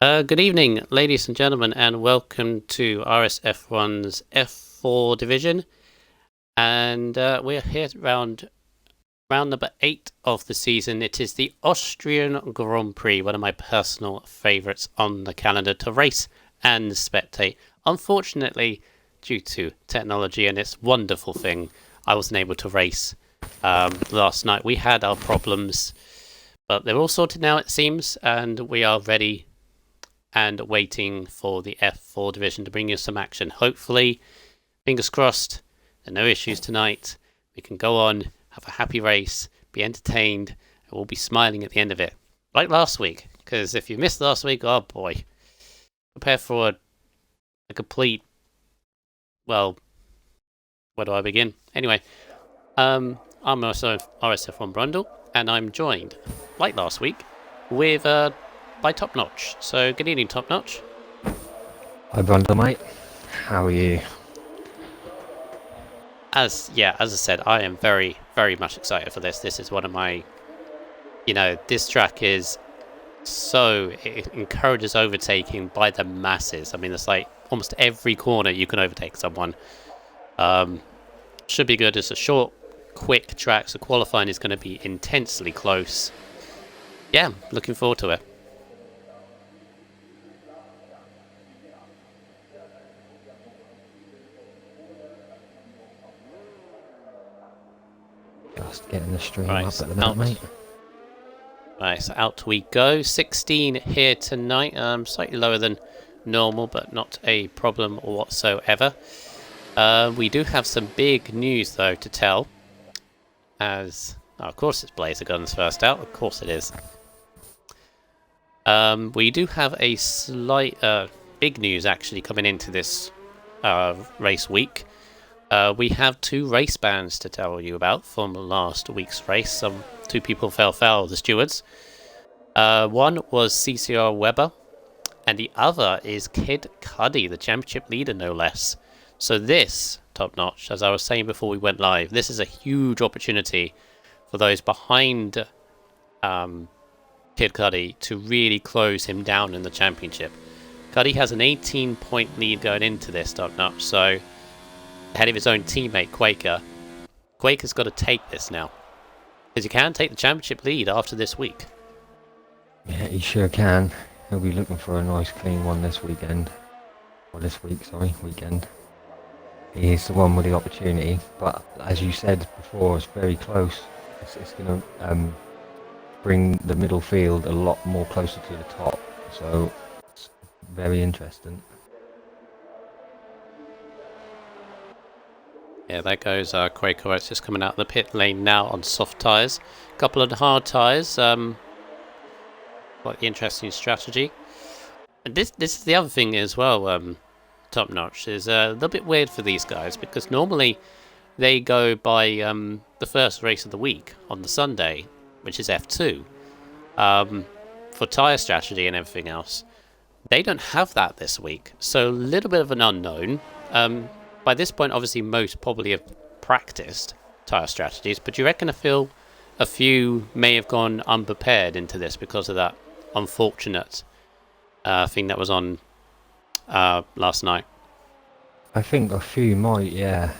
Good evening, ladies and gentlemen, and welcome to RSF1's F4 division. And we're here round number 8 of the season. It is the Austrian Grand Prix, one of my personal favourites on the calendar to race and spectate. Unfortunately, due to technology and its wonderful thing, I wasn't able to race last night. We had our problems, but they're all sorted now, it seems, and we are ready and waiting for the F4 division to bring you some action. Hopefully, fingers crossed, there are no issues tonight. We can go on, have a happy race, be entertained, and we'll be smiling at the end of it. Like last week, because if you missed last week, oh boy. Prepare for a complete, well, where do I begin? Anyway, I'm also RSF1 Brundle, and I'm joined, like last week, with by Top Notch. So good evening, Top Notch. Hi Brundle, mate. How are you? As I said, I am very, very much excited for this. This is one of my, this track is it encourages overtaking by the masses. I mean, it's like almost every corner you can overtake someone. Should be good. It's a short, quick track, so qualifying is going to be intensely close. Yeah, looking forward to it. Just getting the stream up at the minute, mate. Right, so out we go. 16 here tonight. Slightly lower than normal, but not a problem whatsoever. We do have some big news, though, to tell. Of course it's Blazer Guns first out. Of course it is. We do have a slight big news, actually, coming into this race week. We have 2 race bans to tell you about from last week's race. 2 people fell foul of the stewards. One was CCR Weber, and the other is Kid Cudi, the championship leader, no less. So this, Top Notch, as I was saying before we went live, this is a huge opportunity for those behind Kid Cudi to really close him down in the championship. Cudi has an 18-point lead going into this, Top Notch, so ahead of his own teammate, Quaker. Quaker's got to take this now, because he can take the championship lead after this week. Yeah, he sure can. He'll be looking for a nice clean one this weekend. Or this week, sorry, weekend. He's the one with the opportunity, but as you said before, it's very close. It's going to bring the middle field a lot more closer to the top, so it's very interesting. Yeah, there goes Quaker. It's just coming out of the pit lane now on soft tyres. A couple of hard tyres. Quite the interesting strategy. And this is the other thing as well, Top Notch, is a little bit weird for these guys, because normally they go by the first race of the week on the Sunday, which is F2, for tyre strategy and everything else. They don't have that this week, so a little bit of an unknown. By this point, obviously, most probably have practiced tyre strategies, but do you reckon a few may have gone unprepared into this because of that unfortunate thing that was on last night? I think a few might, yeah.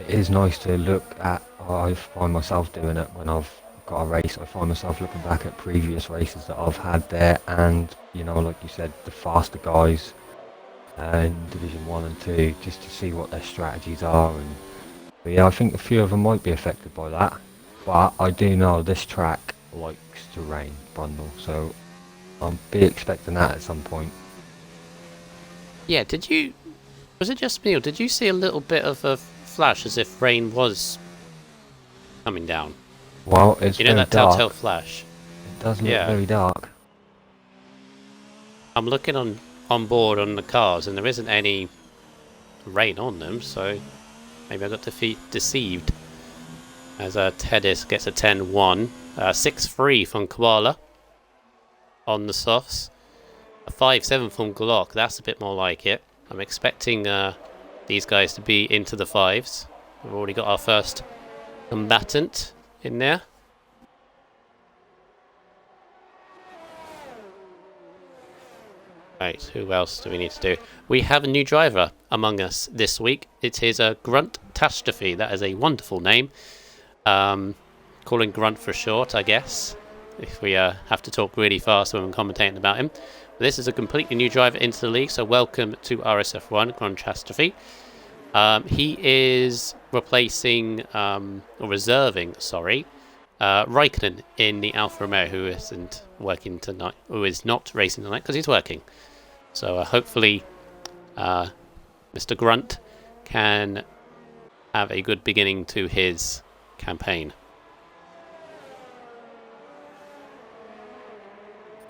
It is nice to look at. I find myself doing it when I've got a race. I find myself looking back at previous races that I've had there, and like you said, the faster guys in Division 1 and 2, just to see what their strategies are. But yeah, I think a few of them might be affected by that, but I do know this track likes to rain, Brundle, so I'll be expecting that at some point. Yeah, was it just me, or did you see a little bit of a flash as if rain was coming down? Well, it's very that dark. telltale flash. It does look very dark. I'm looking on board on the cars, and there isn't any rain on them, so maybe I got deceived. As Tedis gets a 10-1. 6-3 from Koala on the softs. A 5-7 from Glock. That's a bit more like it. I'm expecting these guys to be into the 5s. We've already got our first combatant in there. Right, who else do we need to do? We have a new driver among us this week. It is a Grunt Catastrophe. That is a wonderful name. Calling Grunt for short, I guess, if we have to talk really fast when I'm commentating about him. But this is a completely new driver into the league, so welcome to RSF1, Grunt Catastrophe. He is replacing, or reserving, Raikkonen in the Alfa Romeo, who isn't working tonight, who is not racing tonight because he's working. So hopefully, Mr. Grunt can have a good beginning to his campaign.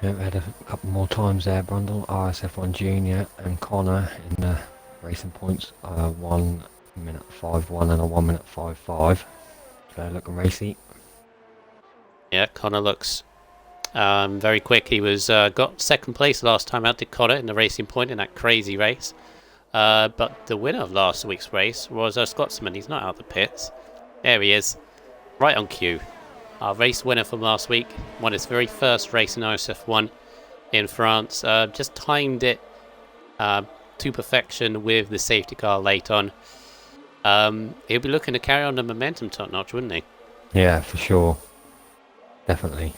Yeah, we had a couple more times there, Brundle. RSF1 Junior and Connor in the racing points. 1 minute 5.1 and a 1 minute 5.5. So looking racy. Yeah, Connor looks very quick. He was got second place last time out, did Connor, in the racing point in that crazy race. But the winner of last week's race was a Scotsman. He's not out of the pits. There he is, right on cue. Our race winner from last week won his very first race in RSF1 in France. Just timed it to perfection with the safety car late on. He'll be looking to carry on the momentum top notch, wouldn't he? Yeah, for sure. Definitely.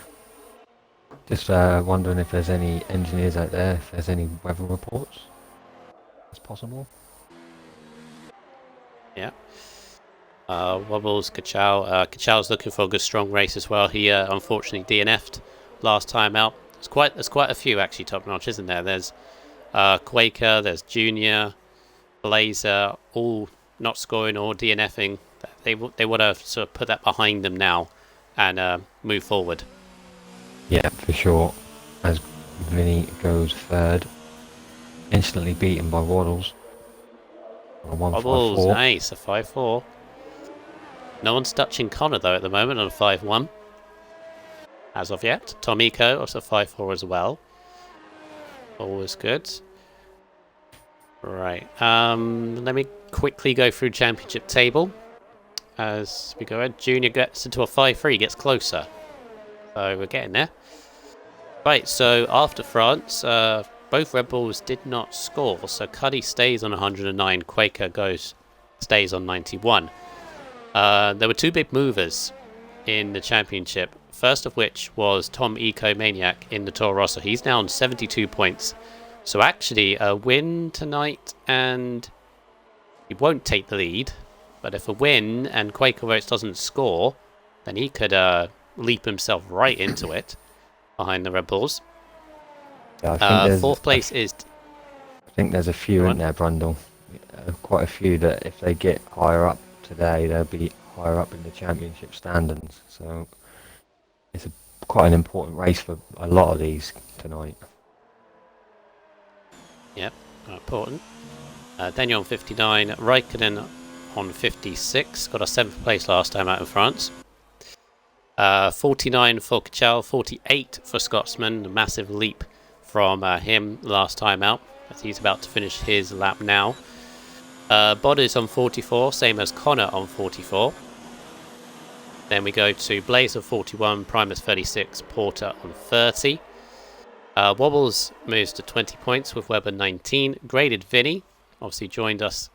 Just wondering if there's any engineers out there, if there's any weather reports. It's possible. Yeah. Wobbles, Kachow. Kachow's looking for a good strong race as well. He unfortunately DNF'd last time out. There's quite a few actually top notch, isn't there? There's Quaker, there's Junior, Blazer, all not scoring or DNFing. They want to sort of put that behind them now and move forward. Yeah, for sure. As Vinny goes third, instantly beaten by Waddles. On a 1.54. Wobbles, nice, a 5.4. No one's touching Connor though at the moment on a 5.1. As of yet. Tom Eco also 5.4 as well. Always good. Right. Let me quickly go through championship table. As we go ahead, Junior gets into a 5.3, gets closer. So we're getting there. Right, so after France, both Red Bulls did not score. So Cuddy stays on 109, Quaker stays on 91. There were two big movers in the championship. First of which was Tom Eco Maniac in the Toro Rosso. He's now on 72 points. So actually, a win tonight and he won't take the lead. But if a win and Quaker Roach doesn't score, then he could leap himself right into it behind the Red Bulls. Yeah, fourth place is... I think there's a few in there, Brundle. Quite a few that if they get higher up today, they'll be higher up in the championship standings. So it's quite an important race for a lot of these tonight. Yep, important. Daniel on 59, Raikkonen on 56, got a 7th place last time out in France. 49 for Kachow, 48 for Scotsman, a massive leap from him last time out, as he's about to finish his lap now. Bodders on 44, same as Connor on 44. Then we go to Blazer 41, Primus 36, Porter on 30. Wobbles moves to 20 points with Webber 19. Graded Vinny obviously joined us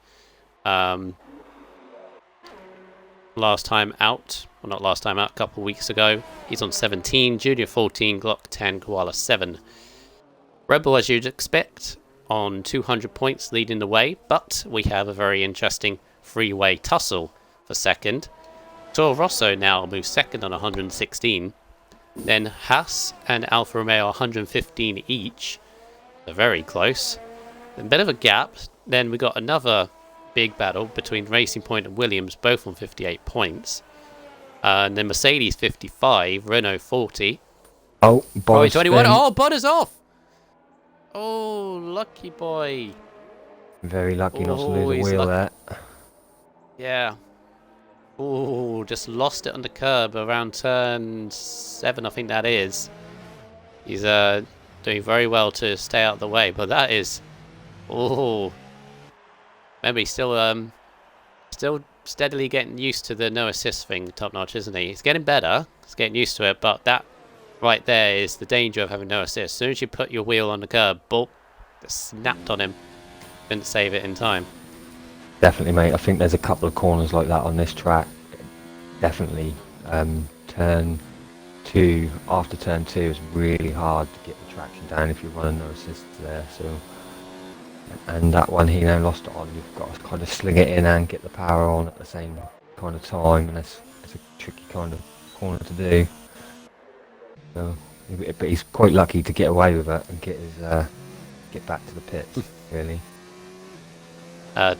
last time out. Well, not last time out, a couple of weeks ago. He's on 17. Junior 14, Glock 10, Koala 7. Rebel, as you'd expect, on 200 points leading the way, but we have a very interesting three-way tussle for second. Toro Rosso now moves second on 116. Then Haas and Alfa Romeo 115 each. They're very close. A bit of a gap. Then we got another big battle between Racing Point and Williams, both on 58 points. And then Mercedes 55, Renault 40. Oh, Boris 21. Oh, Bottas off! Oh, lucky boy. Very lucky not to lose a wheel there. Yeah. Oh, just lost it on the curb around turn 7, I think that is. He's doing very well to stay out of the way, but that is... Oh. Remember, he's still steadily getting used to the no assist thing, top notch, isn't he? He's getting better. He's getting used to it, but that right there is the danger of having no assist. As soon as you put your wheel on the curb, boop, Just snapped on him. Couldn't save it in time. Definitely, mate. I think there's a couple of corners like that on this track. Definitely. Turn 2, after turn 2 is really hard to get the traction down if you're running no assists there. So, and that one he now lost it on. You've got to kind of sling it in and get the power on at the same kind of time, and it's a tricky kind of corner to do. So, but he's quite lucky to get away with it and get back to the pits. Really.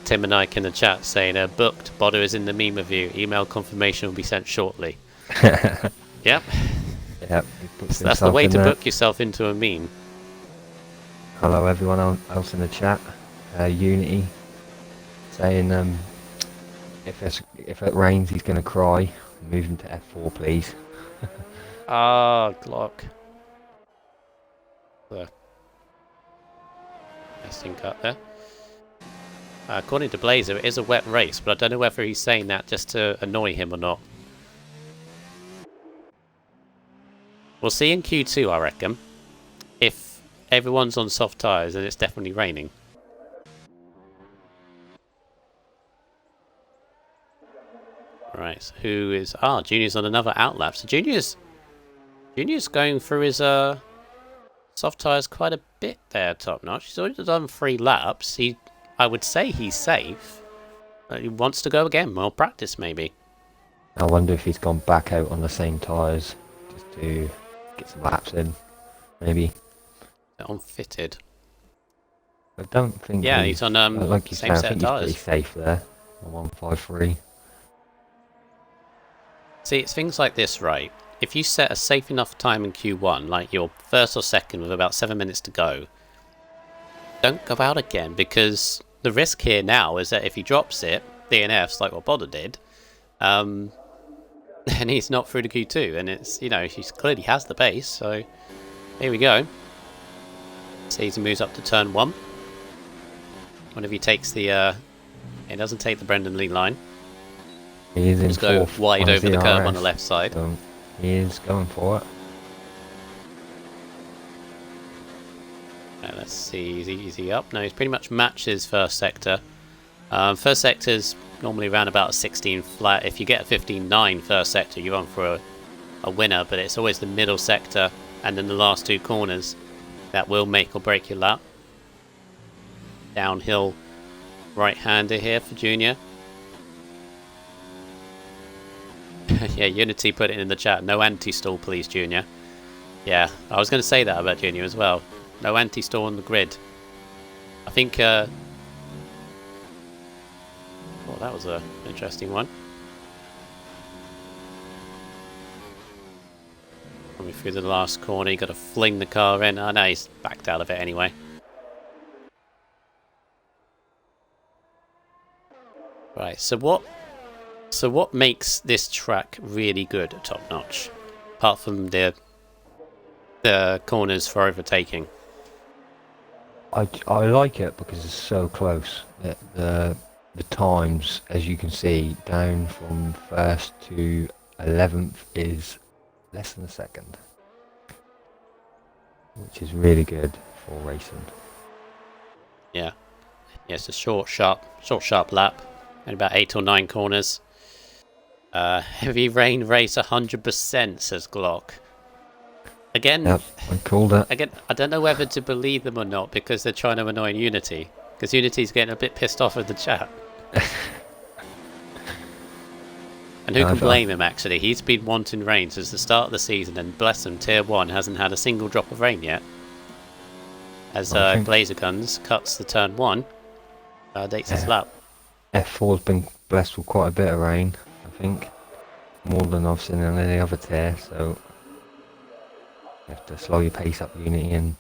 Tim and Ike in the chat saying, booked, Bodo is in the meme review. Email confirmation will be sent shortly. Yep. Yep. So that's the way to book yourself into a meme. Hello everyone else in the chat. Unity saying if it rains he's going to cry. Move him to F4 please. Glock. Testing cut there. According to Blazer, it is a wet race, but I don't know whether he's saying that just to annoy him or not. We'll see in Q2, I reckon. If everyone's on soft tyres, then it's definitely raining. Right, so who is... Junior's on another outlap. So Junior's going through his soft tyres quite a bit there, top notch. He's already done 3 laps. I would say he's safe. He wants to go again. More practice, maybe. I wonder if he's gone back out on the same tyres just to get some laps in. Maybe. Unfitted. I don't think. Yeah, he's on like you same say, set I think of he's pretty tyres. safe there. 153. See, it's things like this, right? If you set a safe enough time in Q1, like you're first or second with about 7 minutes to go, don't go out again, because the risk here now is that if he drops it, DNFs like what Bodo did, then he's not through to Q2, and it's, he clearly has the pace, so here we go. See, he moves up to turn 1. Whenever he takes the, he doesn't take the Brendan Lee line. He is in Just go fourth wide over the curve RS, on the left side. So he is going for it. Let's see, is he up? No, he's pretty much matches first sector. First sector's normally around about a 16 flat. If you get a 15.9 first sector, you're on for a winner, but it's always the middle sector and then the last 2 corners that will make or break your lap. Downhill right-hander here for Junior. Yeah, Unity put it in the chat. No anti-stall, please, Junior. Yeah, I was going to say that about Junior as well. No anti-stall on the grid. I think... that was an interesting one. Coming through the last corner, you got to fling the car in. Oh no, he's backed out of it anyway. Right, so what makes this track really good at top notch? Apart from the corners for overtaking. I like it because it's so close. The times, as you can see, down from 1st to 11th is less than a second, which is really good for racing. Yeah, it's a short, sharp lap, and about 8 or 9 corners. Heavy rain race 100%, says Glock. Again, yep, I called it. Again, I don't know whether to believe them or not because they're trying to annoy Unity. Because Unity's getting a bit pissed off with the chat. And who can blame him, actually? He's been wanting rain since the start of the season, and bless him, Tier 1 hasn't had a single drop of rain yet. As Blazer Guns cuts the turn 1, dates his lap. F4's been blessed with quite a bit of rain, I think. More than I've seen on any other tier, so you have to slow your pace up, Unity, and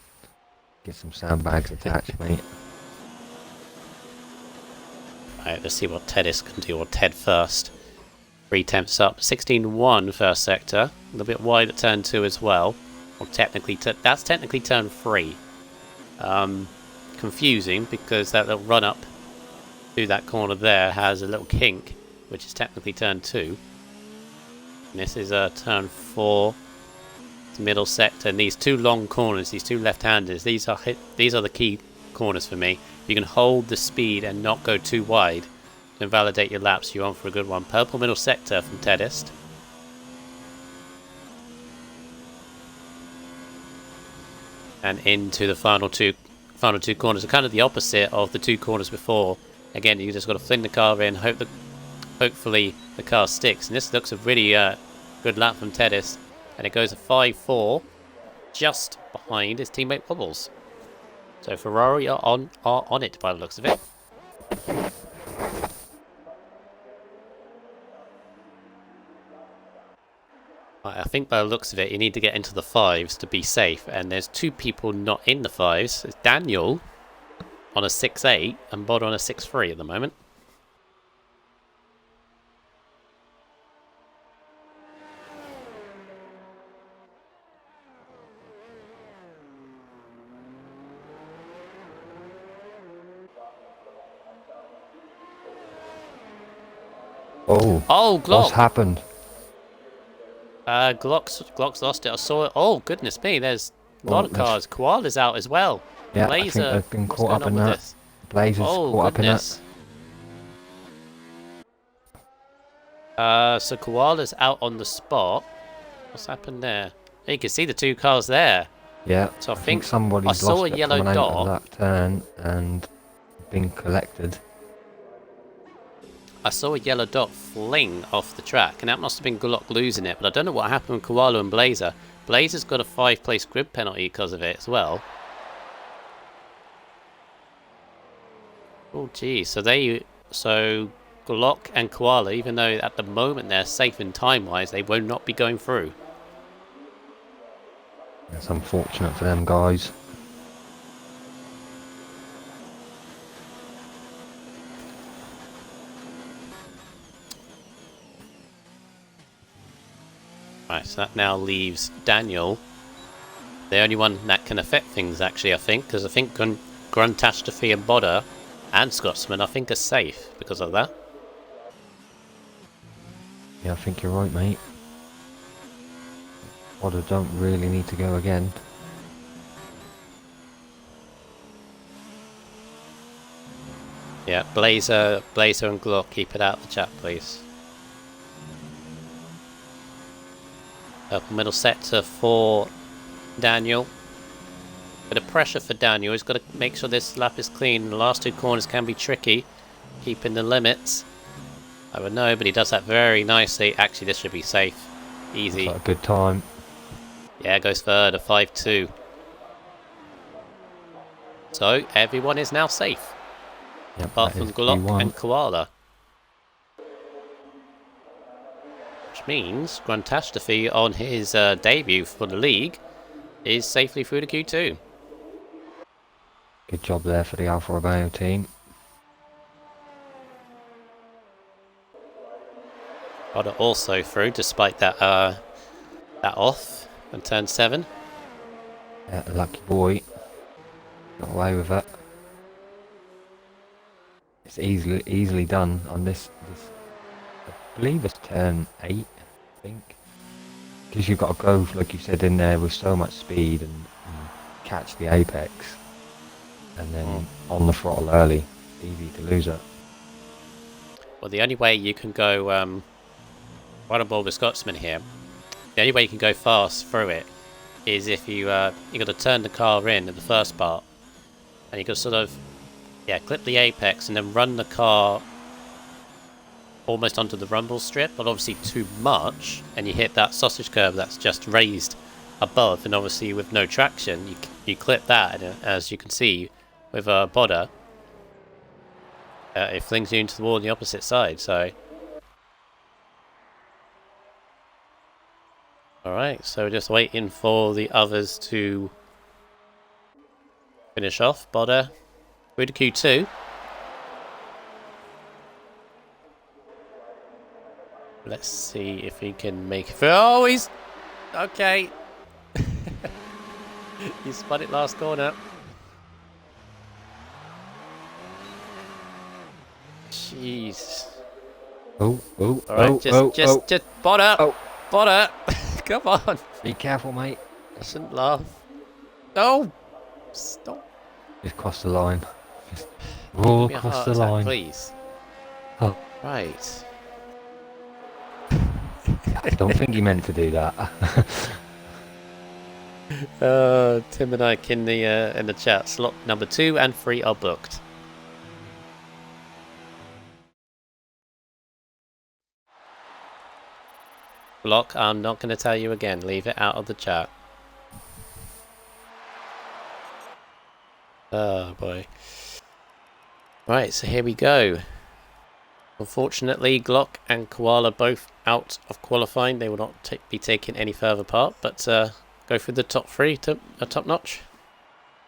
get some sandbags attached, mate. Right, let's see what Tedis can do, or Ted first. 3 temps up, 16.1 first sector, a little bit wide at turn 2 as well. Or technically, that's technically turn 3. Confusing because that little run up to that corner there has a little kink, which is technically turn 2. And this is turn 4. It's middle sector, and these 2 long corners, these 2 left-handers, these are the key corners for me. You can hold the speed and not go too wide to invalidate your laps. You're on for a good one. Purple middle sector from Tedist. And into the final two corners. So kind of the opposite of the two corners before. Again, you just got to fling the car in, hopefully the car sticks. And this looks a really good lap from Tedis. And it goes a 5-4, just behind his teammate Wobbles. So Ferrari are on it by the looks of it. Right, I think by the looks of it, you need to get into the 5s to be safe. And there's two people not in the 5s. It's Daniel on a 6-8 and Bod on a 6-3 at the moment. Oh, Glock! what's happened? Glock's lost it. I saw it. Oh, goodness me. There's a lot of cars. Koala's out as well. Yeah, Blazer. I think they've been caught up in that. This? Blazer's caught up in that. So Koala's out on the spot. What's happened there? You can see the two cars there. Yeah, so I think somebody's saw lost a it yellow coming out dot. of that turn and been collected. I saw a yellow dot fling off the track, and that must have been Glock losing it, but I don't know what happened with Koala and Blazer. Blazer's got a 5-place grid penalty because of it as well. Oh, geez. So Glock and Koala, even though at the moment they're safe in time-wise, they will not be going through. It's unfortunate for them guys. Right, so that now leaves Daniel. The only one that can affect things, actually, I think, because I think Gruntastrophe and Bodder and Scotsman, I think, are safe because of that. Yeah, I think you're right, mate. Bodder don't really need to go again. Yeah, Blazer and Glock, keep it out of the chat, please. Purple middle sector for Daniel. Bit of pressure for Daniel. He's got to make sure this lap is clean. The last two corners can be tricky, keeping the limits. I would know, but he does that very nicely. Actually, this should be safe. Easy. That's a good time. Yeah, goes third, a 5-2. So, everyone is now safe. Yep, apart from Glock and Koala. Which means Gruntastrophe on his debut for the league is safely through the Q2. Good job there for the Alfa Romeo team. Got it also through despite that that off in turn 7. Yeah, lucky boy. Got away with it. It's easily done on this I believe it's turn 8, I think. Because you've got to go, like you said, in there with so much speed and catch the apex. And then on the throttle early. Easy to lose it. Well, the only way you can go right on board with Scotsman here, the only way you can go fast through it is if you got to turn the car in the first part. And you got to sort of, clip the apex and then run the car almost onto the rumble strip, but obviously too much, and you hit that sausage curve that's just raised above, and obviously with no traction, you clip that, and as you can see with a bodder, it flings you into the wall on the opposite side. So, alright, so we're just waiting for the others to finish off. Bodder through to Q2. Let's see if he can make it. Oh, he's okay. He spun it last corner. Jeez. Oh, Alright, just Bodder. Oh. Bodder. Come on. Be careful, mate. I shouldn't laugh. No. Stop. Just cross the line. Just roll Give me a across heart the attack, line. please. Oh, Right. I don't think he meant to do that. Tim and Ike in the chat. Slot number 2 and 3 are booked. Block, I'm not going to tell you again. Leave it out of the chat. Oh boy. Right, so here we go. Unfortunately, Glock and Koala both out of qualifying. They will not be taking any further part, but go through the top 3 to a top notch.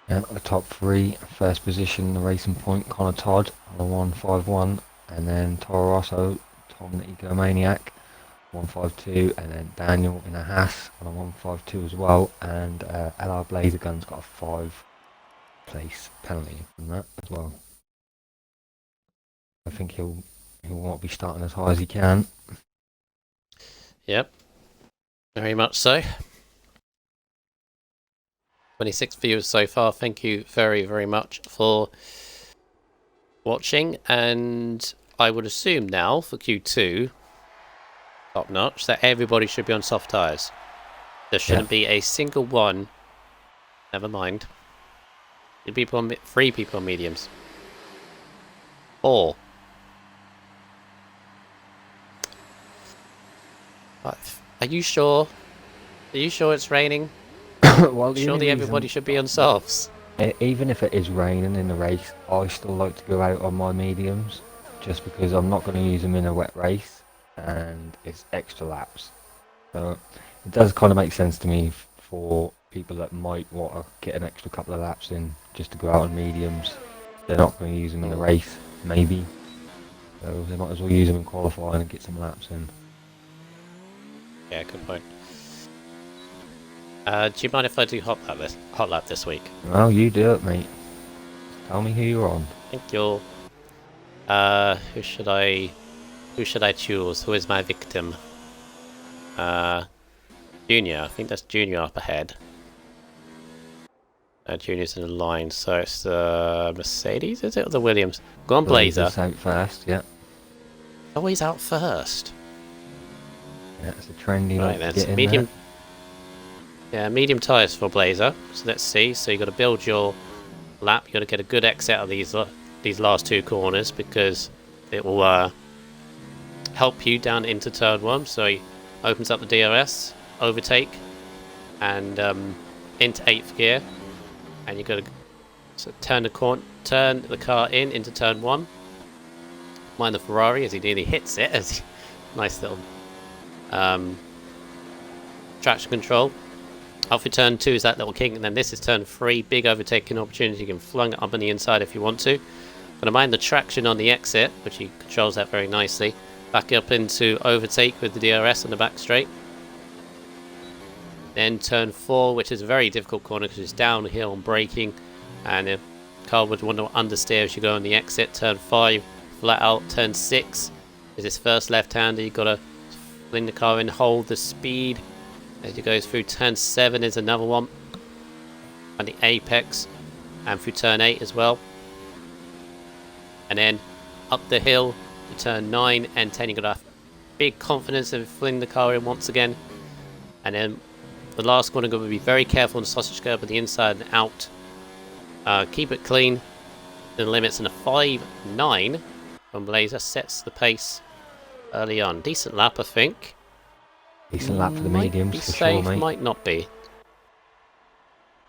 Yeah, the top 3, first position, the Racing Point, Connor Todd on a 151, and then Toro Rosso, Tom the Egomaniac, 152, and then Daniel in a Haas on a 152 as well, and LR Blazer Gun's got a 5 place penalty from that as well. I think he'll want to be starting as high as he can. Yep, very much so. 26 viewers so far. Thank you very, very much for watching. And I would assume now for Q2, top notch, that everybody should be on soft tyres. There shouldn't be a single one. Never mind. 3 people on mediums. 4. 5. Are you sure? Are you sure it's raining? Well, surely everybody should be on softs. Even if it is raining in the race, I still like to go out on my mediums, just because I'm not going to use them in a wet race, and it's extra laps. So it does kind of make sense to me for people that might want to get an extra couple of laps in, just to go out on mediums. They're not going to use them in a race, maybe. So they might as well use them in qualifying and get some laps in. Yeah, good point. Do you mind if I do hot lap this week? Well, you do it, mate. Tell me who you're on. Thank you. Who should I choose? Who is my victim? Junior. I think that's Junior up ahead. Junior's in the line, so it's the Mercedes, is it, or the Williams? Go on, Blazer. Blazer's out first, yeah. Always out first. Yeah, it's a trendy Right, like then. to get Medium. in Yeah, medium tyres for Blazer. So let's see. So you got to build your lap. You got to get a good exit out of these last 2 corners, because it will help you down into turn 1. So he opens up the DRS, overtake, and into 8th gear, and you got to turn the car into turn 1. Mind the Ferrari as he nearly hits it. As nice little traction control. Off your turn 2 is that little king, and then this is turn 3. Big overtaking opportunity. You can flung it up on the inside if you want to. Gonna mind the traction on the exit, which he controls that very nicely. Back up into overtake with the DRS on the back straight. Then turn 4, which is a very difficult corner because it's downhill and braking, and the car would want to understeer as you go on the exit. Turn 5, flat out. Turn 6 is his first left-hander. You've got to fling the car in, hold the speed as you go through. Turn 7 is another one, and the apex, and through turn 8 as well. And then up the hill to turn 9 and 10. You've got to have big confidence and fling the car in once again. And then the last one, I'm going to be very careful on the sausage curb on the inside and out. Keep it clean. The limits, and a 5.9 from Blazer sets the pace early on. Decent lap, I think. Decent lap for the mediums, for sure, mate. Might not be.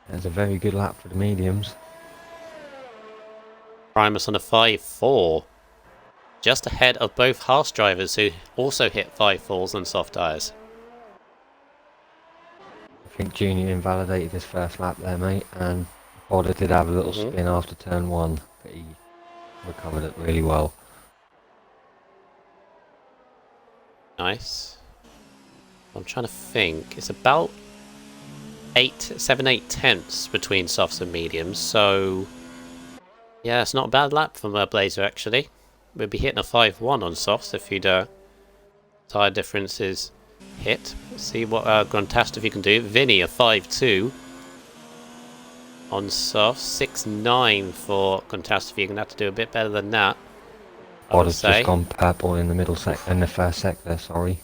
That's a very good lap for the mediums. Primus on a 5.4. Just ahead of both Haas drivers who also hit 5.4s on soft tyres. I think Junior invalidated his first lap there, mate, and Bodder did have a little spin after turn 1, but he recovered it really well. Nice. I'm trying to think. It's about 7-8 tenths between softs and mediums, so yeah, it's not a bad lap from Blazer actually. We'll be hitting a 5.1 on softs if you'd tyre differences hit. Let's see what Grandtaster can do. Vinny a 5.2. on soft. 6-9 for Catastrophe. You're going to have to do a bit better than that, I would Odd say. just gone purple in the middle in the first sector, sorry.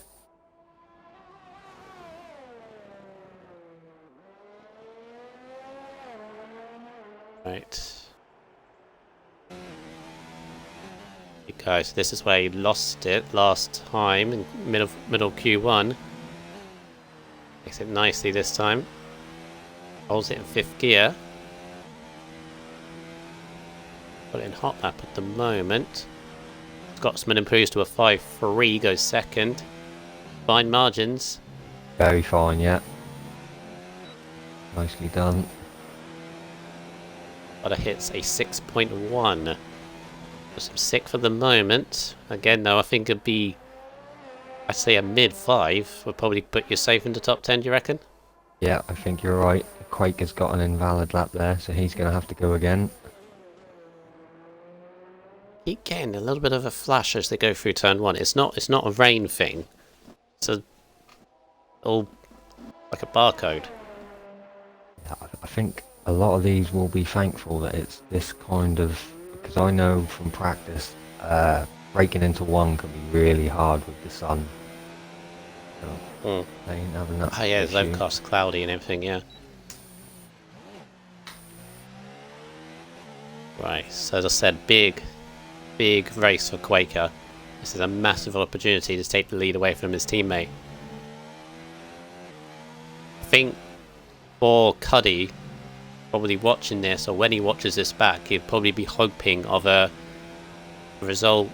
Right. Okay, so this is where he lost it last time in middle Q1. Makes it nicely this time. Holds it in 5th gear. Put it in hot lap at the moment. Scotsman improves to a 5-3, goes second. Fine margins. Very fine, yeah. Nicely done. But it hits a 6.1. Some sick for the moment. Again, though, I think it'd be, I'd say a mid-5 would probably put you safe in the top 10, do you reckon? Yeah, I think you're right. Quake has got an invalid lap there, so he's going to have to go again. Keep getting a little bit of a flash as they go through turn 1. It's not a rain thing. It's all like a barcode. Yeah, I think a lot of these will be thankful that it's this kind of, because I know from practice, breaking into one can be really hard with the sun. So they ain't having that. Oh yeah, it's issue. overcast, cloudy and everything, yeah. Right, so as I said, big race for Quaker. This is a massive opportunity to take the lead away from his teammate. I think for Cuddy, probably watching this, or when he watches this back, he'd probably be hoping of a result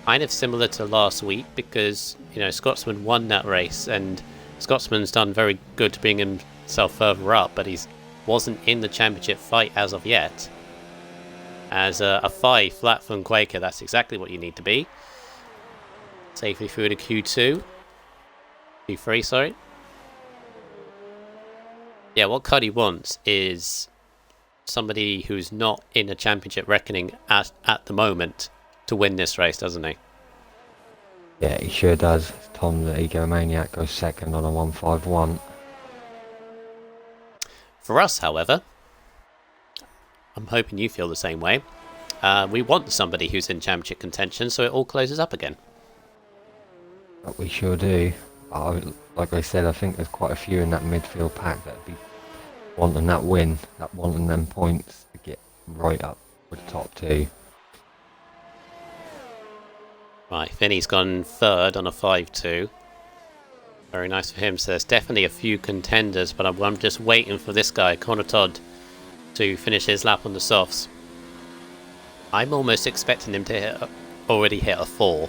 kind of similar to last week, because, you know, Scotsman won that race, and Scotsman's done very good to bring himself further up, but he wasn't in the championship fight as of yet. As a 5 flat from Quaker, that's exactly what you need to be. Safely through to Q2. Q3, sorry. Yeah, what Cuddy wants is somebody who's not in a championship reckoning at the moment to win this race, doesn't he? Yeah, he sure does. Tom the Egomaniac goes second on a 151. For us, however, I'm hoping you feel the same way. We want somebody who's in championship contention, so it all closes up again. But we sure do. Like I said, I think there's quite a few in that midfield pack that'd be wanting that win, that wanting them points to get right up with the top 2. Right, Finney's gone third on a 5-2. Very nice for him. So there's definitely a few contenders, but I'm just waiting for this guy, Connor Todd, to finish his lap on the softs. I'm almost expecting him to already hit a 4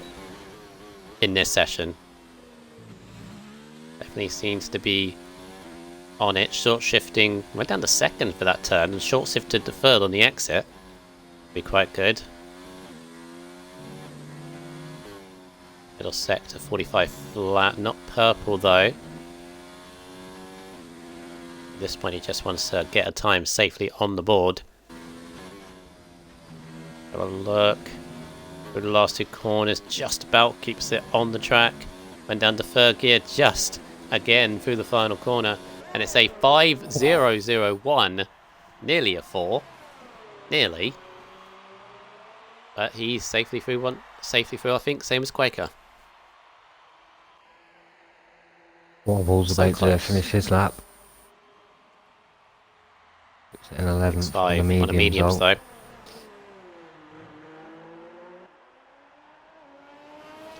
in this session. Definitely seems to be on it. Short shifting, went down to second for that turn, and short shifted to third on the exit. Be quite good. Middle sector, 45 flat, not purple though. At this point he just wants to get a time safely on the board. Have a look. Through the last 2 corners, just about keeps it on the track. Went down to 3rd gear, just again through the final corner. And it's a 5-0-0-1. Nearly a 4. Nearly. But he's safely through I think, same as Quaker. Wobbles So about to close. finish his lap. It's in 11th on the 5 on the mediums though.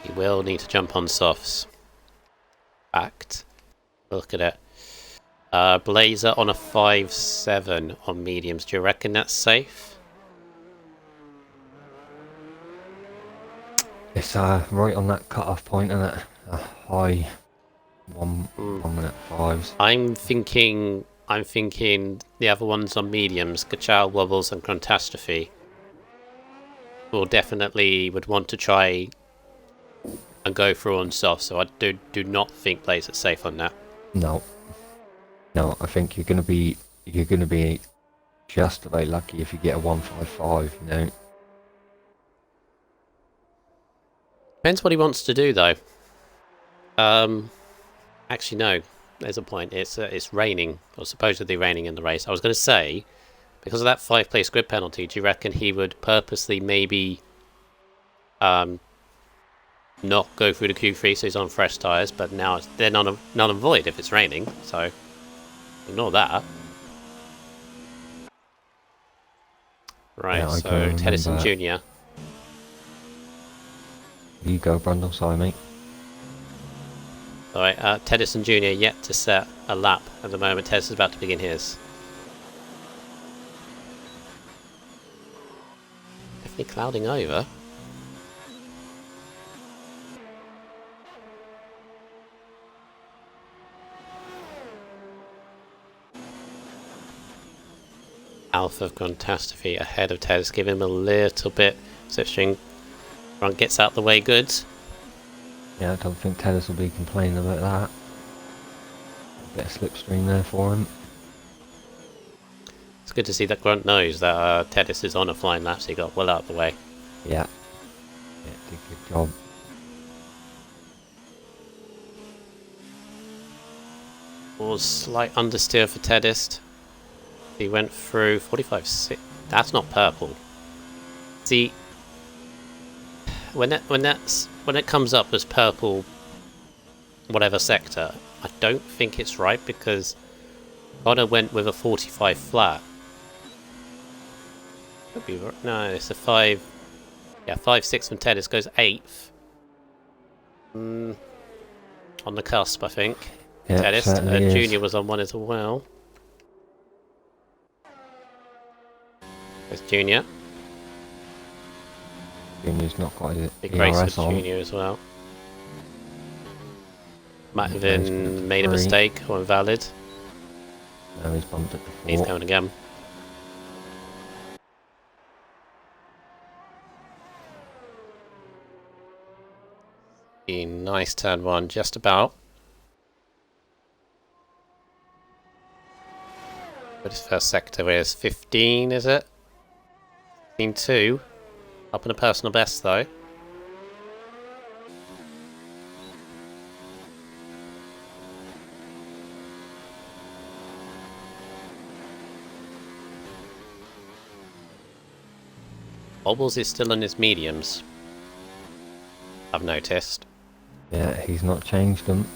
He will need to jump on softs. Fact. Look at it. Blazer on a 5-7 on mediums. Do you reckon that's safe? It's right on that cut-off point, isn't it? A high 1 minute 5s. I'm thinking the other ones on mediums, Kachow, Wobbles and Catastrophe, will definitely would want to try and go through on soft, so I do not think Blazer's safe on that. No, I think you're gonna be just about lucky if you get a 155. You know. Depends what he wants to do though. Actually no. there's a point. It's raining, or supposedly raining in the race. I was going to say, because of that 5-place grid penalty, do you reckon he would purposely maybe not go through the Q3 so he's on fresh tyres, but now they're null and void if it's raining, so ignore that. Right, Yeah, so Tedison Jr. You go, Brundle, sorry mate. Alright, Tedison Jr. yet to set a lap at the moment. Tedison's about to begin his. Definitely clouding over. Alpha of Catastrophe ahead of Tedis, give him a little bit. Slipstream front gets out the way good. Yeah, I don't think Tedis will be complaining about that. A bit of slipstream there for him. It's good to see that Grunt knows that Tedis is on a flying lap, so he got well out of the way. Yeah. Yeah, did a good job. Was slight understeer for Tedis. He went through 45.6. That's not purple. See, when it comes up as purple, whatever sector, I don't think it's right because Connor went with a 45 flat. Could be right. No, it's a 5. Yeah, 5.6 from Tedis goes 8th. On the cusp, I think. Yeah, Tedis, Junior was on one as well. There's Junior. Junior's not got his Big race ERS for on. Junior as well. Might have been made a mistake or invalid. No, he's bumped at the 4. He's going again. Nice turn 1, just about. But his first sector is 15, is it? 15.2. Up in a personal best though. Bobbles is still on his mediums, I've noticed. Yeah, he's not changed them.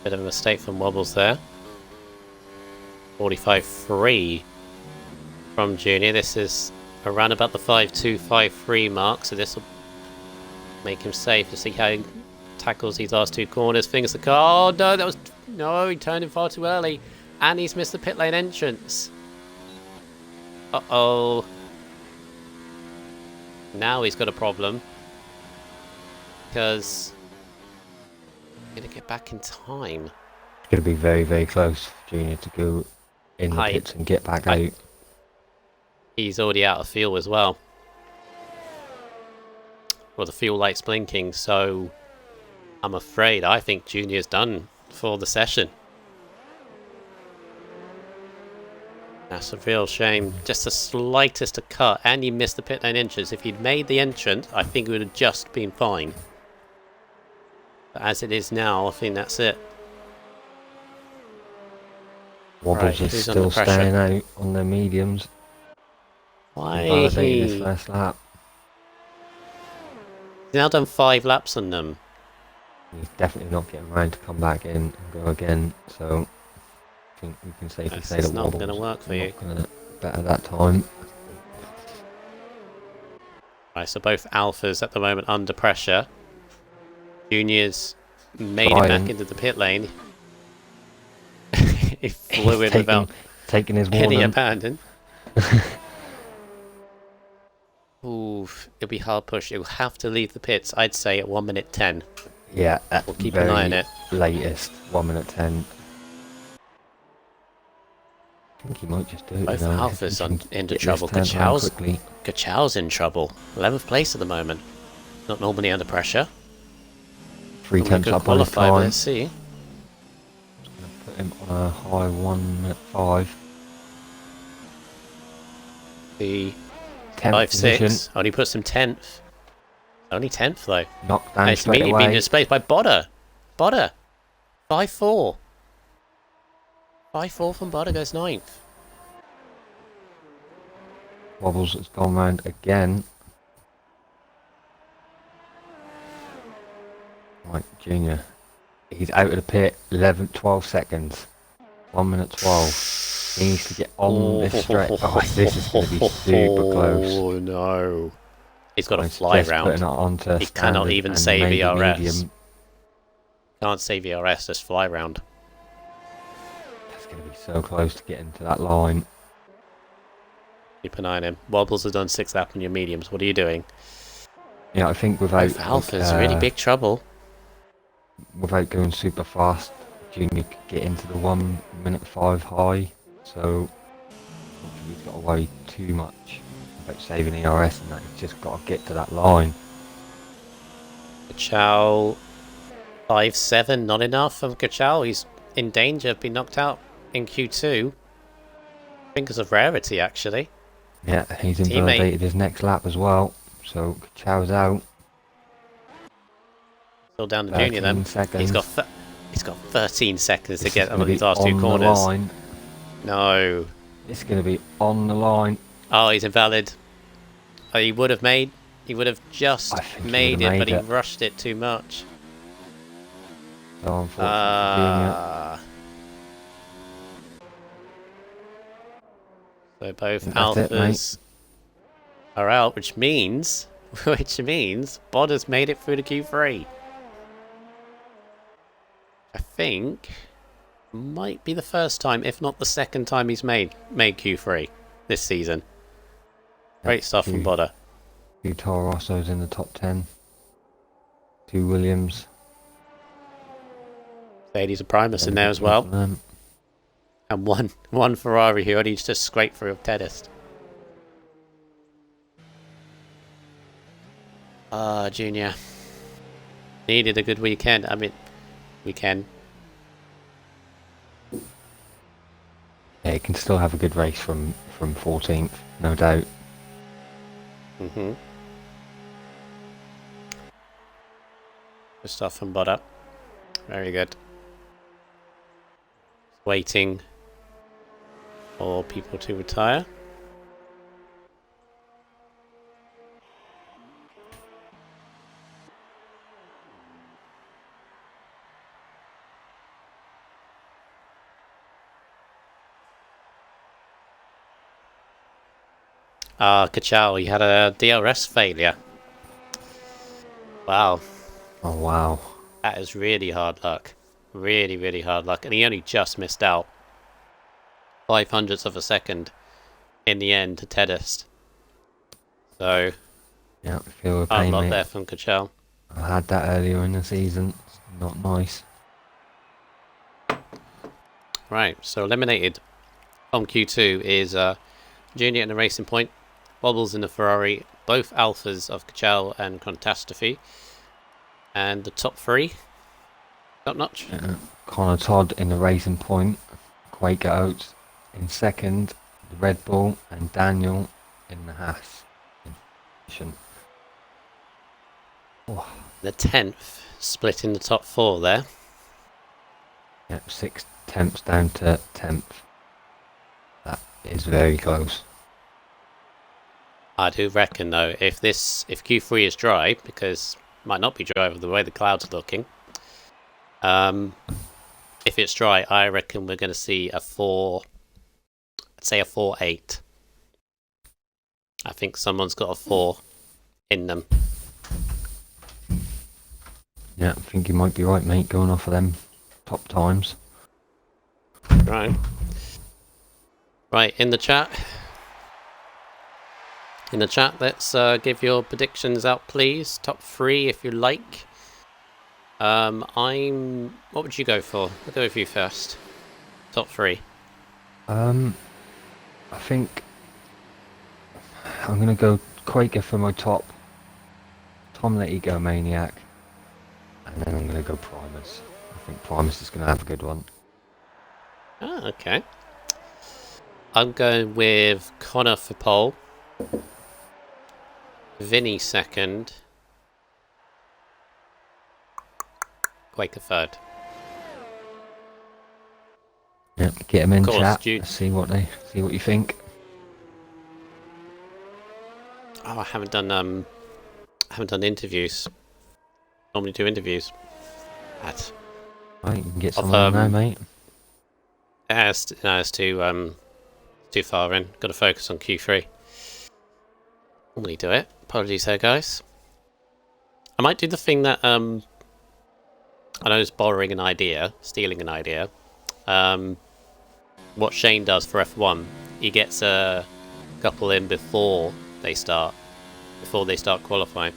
Bit of a mistake from Wobbles there. 45.3 from Junior. This is around about the 5.253 mark, so this will make him safe to see how he tackles these last 2 corners. Fingers the car. Oh no, he turned in far too early, and he's missed the pit lane entrance. Uh-oh. Now he's got a problem. Because he's going to get back in time. It's going to be very, very close for Junior to go in the pits and get back out. He's already out of fuel as well. Well, the fuel light's blinking, so I'm afraid I think Junior's done for the session. That's a real shame. Just the slightest a cut, and he missed the pit lane entrance. If he'd made the entrance, I think it would have just been fine. But as it is now, I think that's it. Wobbles is still staying out on their mediums. Why? Validating his first lap. He's now done 5 laps on them. He's definitely not getting around to come back in and go again, so I think we can safely say that Wobbles not going to work for you. Not better that time. Right, so both alphas at the moment under pressure. Junior's made it back into the pit lane. He flew in without taking his any abandon. Oof, it'll be hard push. It'll have to leave the pits, I'd say, at 1 minute 10. Yeah, we'll keep an eye on it. Latest, 1 minute 10. I think he might just do it. Both alphas into trouble. Kachow's in trouble. 11th place at the moment. Not normally under pressure. 3 tenths up on his time. Let's see. Put him on a high 1 minute 5. The 5-6. Only puts him 10th. Only 10th though. Knocked down It's straight immediately away. been displaced by Bodder. Bodder. 5-4. 5-4 from Bodder goes 9th. Wobbles has gone round again. Right, Junior. He's out of the pit. 12 seconds. 1 minute 12. He needs to get on this straight. Oh, this is going to be super close. Oh no. He's got a It's fly just round. putting it onto He cannot standard even and save maybe ERS. medium. Can't save ERS, just fly round. That's going to be so close to getting to that line. Keep an eye on him. Wobbles has done 6th lap on your mediums. What are you doing? Yeah, I think without Alpha's really big trouble. without going super fast, Junior could get into the 1 minute 5 high. So he's got to worry too much about saving ERS, and that he's just got to get to that line. Kachal 5-7, not enough from Kachal. He's in danger of being knocked out in Q2. I think it's a rarity actually. Yeah, he's invalidated his next lap as well. So Chow's out. Still down to Junior then. Seconds. He's got 13 seconds to get on these last two corners. Line. No. It's going to be on the line. Oh, he's invalid. Oh, he would have just made it, but he rushed it too much. So unfortunately, so both alphas are out, which means Bodder's made it through the Q3. I think might be the first time, if not the second time, he's made Q3 this season. Great stuff from Bodder. 2 Toro Rossos in the top 10. 2 Williams. Mercedes and Primus in there as well. And one Ferrari who only just scraped through of Tedest. Junior. Needed a good weekend. I mean, weekend. Yeah, he can still have a good race from 14th, no doubt. Good stuff from Bodder. Very good. Waiting for people to retire. Kachal, he had a DRS failure. Wow. Oh, wow. That is really hard luck. Really, really hard luck. And he only just missed out 0.05 of a second in the end to Tedest. So, yeah, I feel a hard pain, luck mate. there from Kachal. I had that earlier in the season. It's not nice. Right, so eliminated on Q2 is Junior in the Racing Point, Wobbles in the Ferrari, both alphas of Kachal and Catastrophe. And the top 3, top notch. Connor Todd in the Racing Point, Quaker Oats in second, the Red Bull, and Daniel in the Haas. Oh. The 10th, split in the top 4 there. Yep, 6 tenths down to 10th. That is very close. I do reckon though, if Q3 is dry, because it might not be dry with the way the clouds are looking. If it's dry, I reckon we're going to see a 4. I'd say a 4.8. I think someone's got a 4 in them. Yeah, I think you might be right, mate, going off of them top times. Right. Right, in the chat. Let's give your predictions out, please. Top 3, if you like. What would you go for? I'll go with you first. Top 3. I think I'm going to go Quaker for my top. Tom Let Ego Maniac. And then I'm going to go Primus. I think Primus is going to have a good one. Ah, okay. I'm going with Connor for pole. Vinny second. Quaker third. Yep, get them in Of course, chat. Jude. See what you think. Oh, I haven't done interviews. Normally do interviews. But Right, you can get of some of them now, mate. it's too far in. Got to focus on Q3. Normally do it. Apologies there, guys. I might do the thing that I know it's borrowing an idea, stealing an idea. What Shane does for F1, he gets a couple in before they start qualifying.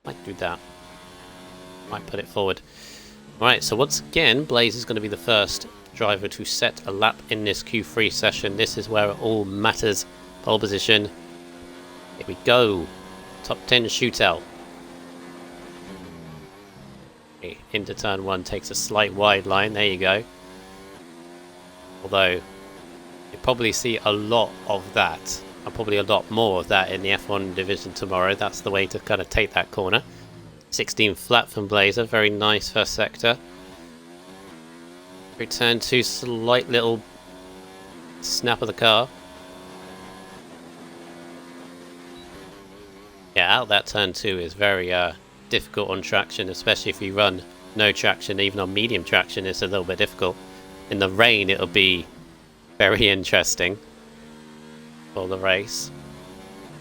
Might do that. Might put it forward. Right, so once again, Blaze is going to be the first driver to set a lap in this Q3 session. This is where it all matters. Pole position. Here we go. Top 10 shootout. Okay, into turn 1, takes a slight wide line. There you go. Although, you probably see a lot of that, and probably a lot more of that in the F1 division tomorrow. That's the way to kind of take that corner. 16 flat from Blazer, very nice first sector. Turn 2, slight little snap of the car. Yeah, out that turn 2 is very difficult on traction, especially if you run no traction. Even on medium traction, it's a little bit difficult. In the rain, it'll be very interesting for the race.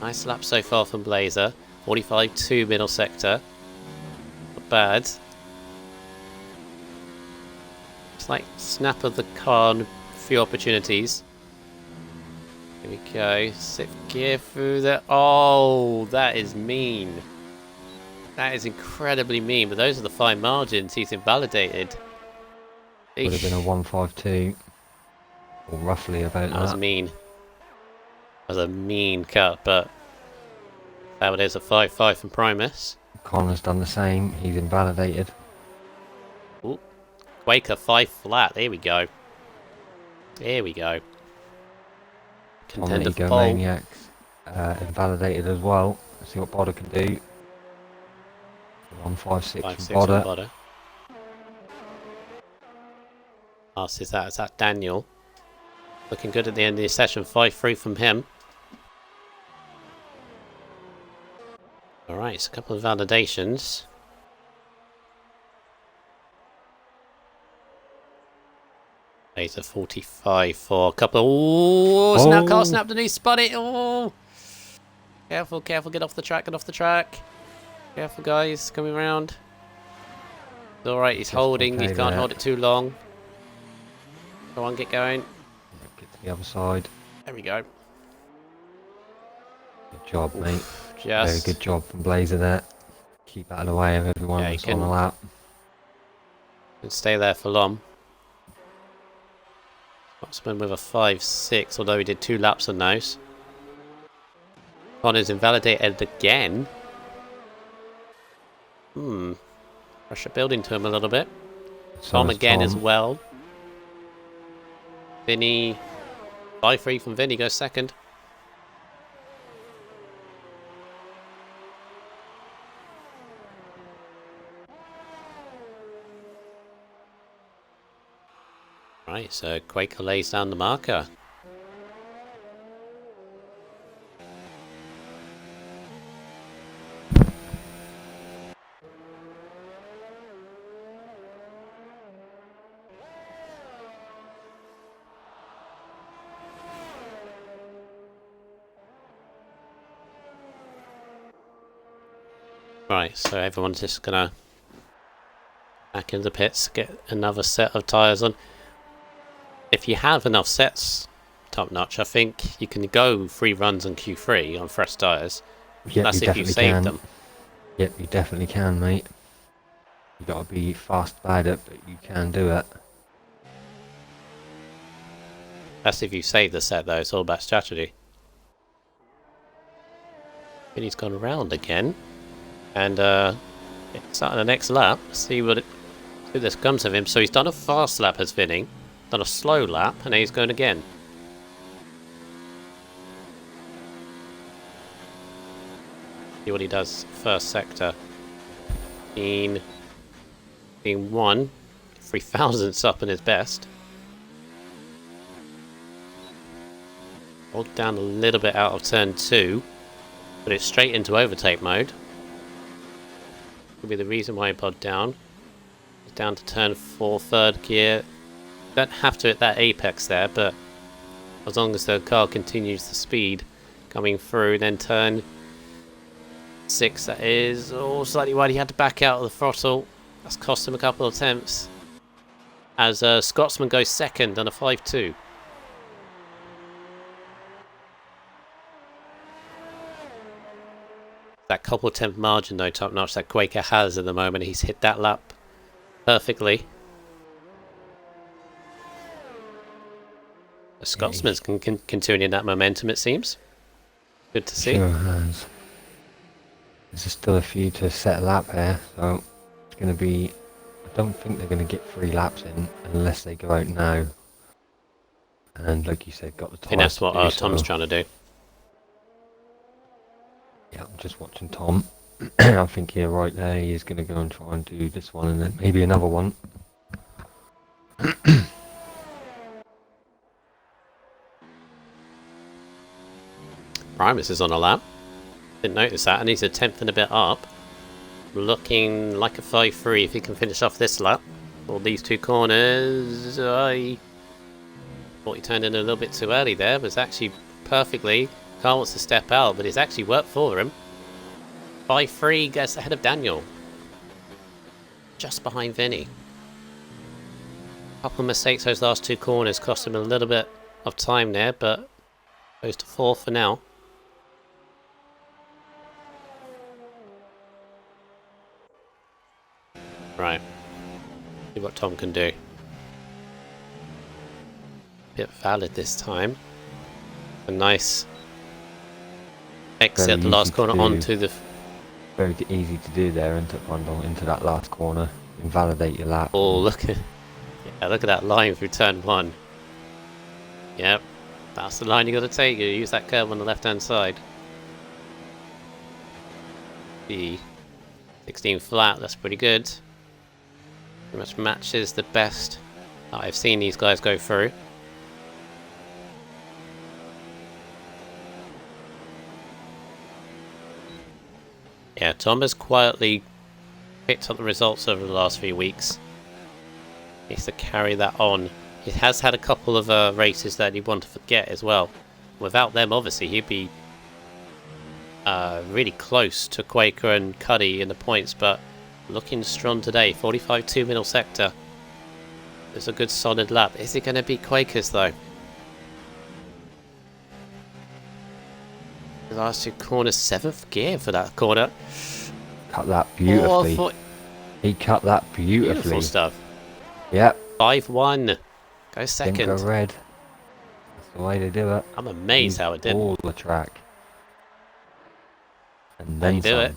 Nice lap so far from Blazer. 45.2 middle sector. Not bad. Slight snap of the car and a few opportunities. Here we go. Sixth gear through there. Oh, that is mean. That is incredibly mean. But those are the fine margins. He's invalidated. Would have been a 152, or roughly about that. That was mean. That was a mean cut, but that is a 5-5 from Primus. Connor's done the same. He's invalidated. Ooh. Quaker 5 flat. There we go. There we go. Contender for pole. Maniacs invalidated as well. Let's see what Bodder can do. 156 from Bodder. Last is that Daniel. Looking good at the end of the session. 5-3 from him. Alright, so a couple of validations. Laser 45 for a couple of... Oh, snap car, snap the knee, spun it. Oh, careful, careful, get off the track, get off the track. Careful, guys, coming around. It's alright, he's holding, he can't hold it too long. Go on, get going. Get to the other side. There we go. Good job, mate. Just... Very good job from Blazer there. Keep out of the way of everyone that's on the lap. Can stay there for long. Scotsman with a 5-6, although he did 2 laps on those. Connor's invalidated again. Pressure building to him a little bit. Tom again as well. Vinny. 5-3 from Vinny, goes second. Right, so Quaker lays down the marker. Right, so everyone's just gonna back in the pits, get another set of tyres on. If you have enough sets, top notch, I think you can go 3 runs on Q3 on fresh tyres. Yep, that's if you saved them. Yep, you definitely can, mate. You gotta be fast about it, but you can do it. That's if you save the set, though. It's all about strategy. Vinny's gone around again, and starting the next lap. See who this comes of him. So he's done a fast lap as Vinny. Done a slow lap, and he's going again. See what he does first sector. being 1, 3,000ths up in his best. Hold down a little bit out of turn 2, but it's straight into overtake mode. Could be the reason why he bogged down. It's down to turn 4, third gear. Don't have to hit that apex there, but as long as the car continues the speed coming through, then turn 6, that is, oh, slightly wide. He had to back out of the throttle. That's cost him a couple of attempts. As Scotsman goes second on a 5-2. That couple attempt margin though, top notch, that Quaker has at the moment. He's hit that lap perfectly. The Scotsman's continuing that momentum, it seems. Good to see. Sure has. There's still a few to set a lap here, so it's going to be... I don't think they're going to get 3 laps in unless they go out now. And like you said, got the tyres. I think that's what Tom's trying to do. Yeah, I'm just watching Tom. I think you're right there. He is going to go and try and do this one and then maybe another one. Primus is on a lap. Didn't notice that, and he's a 10th and a bit up. Looking like a 5-3 if he can finish off this lap. Or these 2 corners. I thought he turned in a little bit too early there, but it's actually perfectly. Car wants to step out, but it's actually worked for him. 5-3 gets ahead of Daniel. Just behind Vinny. Couple of mistakes those last 2 corners cost him a little bit of time there, but goes to 4th for now. Right. See what Tom can do. Bit valid this time. A nice exit at the last corner onto the... Very easy to do there into that last corner. Invalidate your lap. Oh, look at... Yeah, look at that line through turn 1. Yep. That's the line you got to take. You use that curve on the left hand side. The 16 flat, that's pretty good. Pretty much matches the best that I've seen these guys go through. Yeah, Tom has quietly picked up the results over the last few weeks. He needs to carry that on. He has had a couple of races that he wanted to forget as well. Without them, obviously, he'd be really close to Quaker and Cuddy in the points, but looking strong today. 45-2 middle sector. It's a good solid lap. Is it going to be Quaker's though? The last 2 corners, 7th gear for that corner. Cut that beautifully. Oh, he cut that beautifully. Beautiful stuff. Yep. 5-1. Go second. Didn't go red. That's the way they do it. I'm amazed how it did. All the track. And then do it.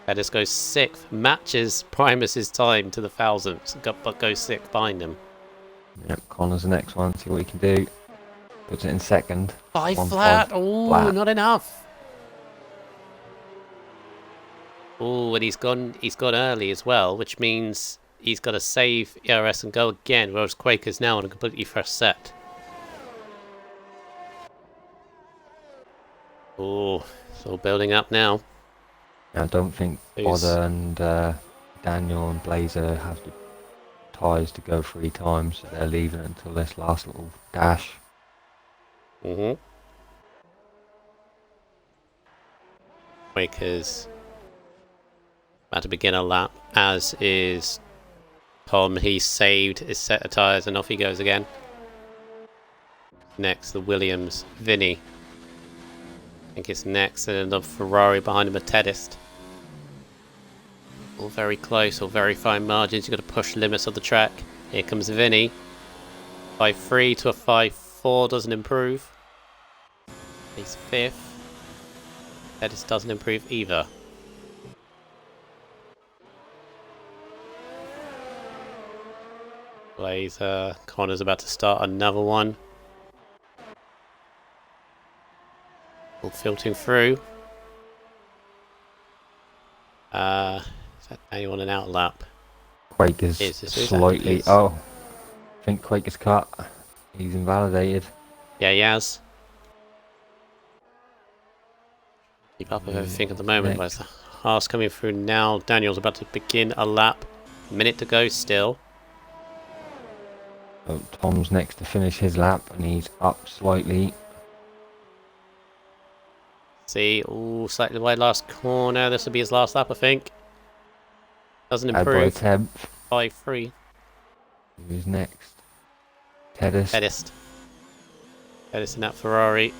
Pettis goes 6th. Matches Primus's time to the 1000th, but goes 6th behind him. Yep, Connor's the next one. See what he can do. Puts it in second. 5 flat. Oh, not enough. Oh, and he's gone early as well, which means he's got to save ERS and go again, whereas Quaker's now on a completely fresh set. Oh, it's all building up now. I don't think Odder and Daniel and Blazer have the tyres to go 3 times, so they're leaving it until this last little dash. Quaker's about to begin a lap, as is Tom. He saved his set of tyres and off he goes again. Next, the Williams, Vinny. I think it's next, and the Ferrari behind him, a Tedist. All very close, all very fine margins. You've got to push limits of the track. Here comes Vinny. 5-3 to a 5-4 doesn't improve. He's 5th. Tedist doesn't improve either. Blazer, Connor's about to start another one. All filtering through. Anyone an out lap? Quake is Is this slightly. Oh, I think Quake is cut. He's invalidated. Yeah, he has. Keep up with everything at the moment. Where's the Haas coming through now? Daniel's about to begin a lap. Minute to go still. So Tom's next to finish his lap, and he's up slightly. See, ooh, slightly wide last corner. This will be his last lap, I think. Doesn't By a improve. tenth. 5-3. Who's next? Tedis. Tedis in that Ferrari.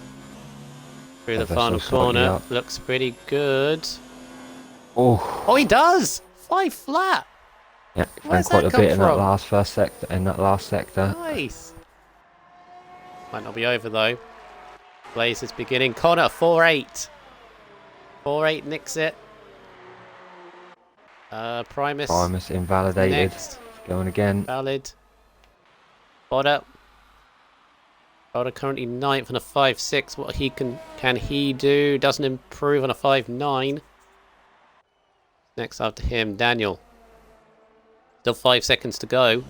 Through the Ever final so slightly corner. up. Looks pretty good. Oh. Oh, he does! 5 flat! Yeah, Where's found quite that a bit come in that from? last sector. In that last sector. Nice! Might not be over though. Blaze is beginning. Connor, 4-8. 4-8 nicks it. Primus Invalidated. next. Going again. Valid. Bodder currently 9th on a 5-6. What can he do? Doesn't improve on a 5-9. Next after him, Daniel. Still 5 seconds to go.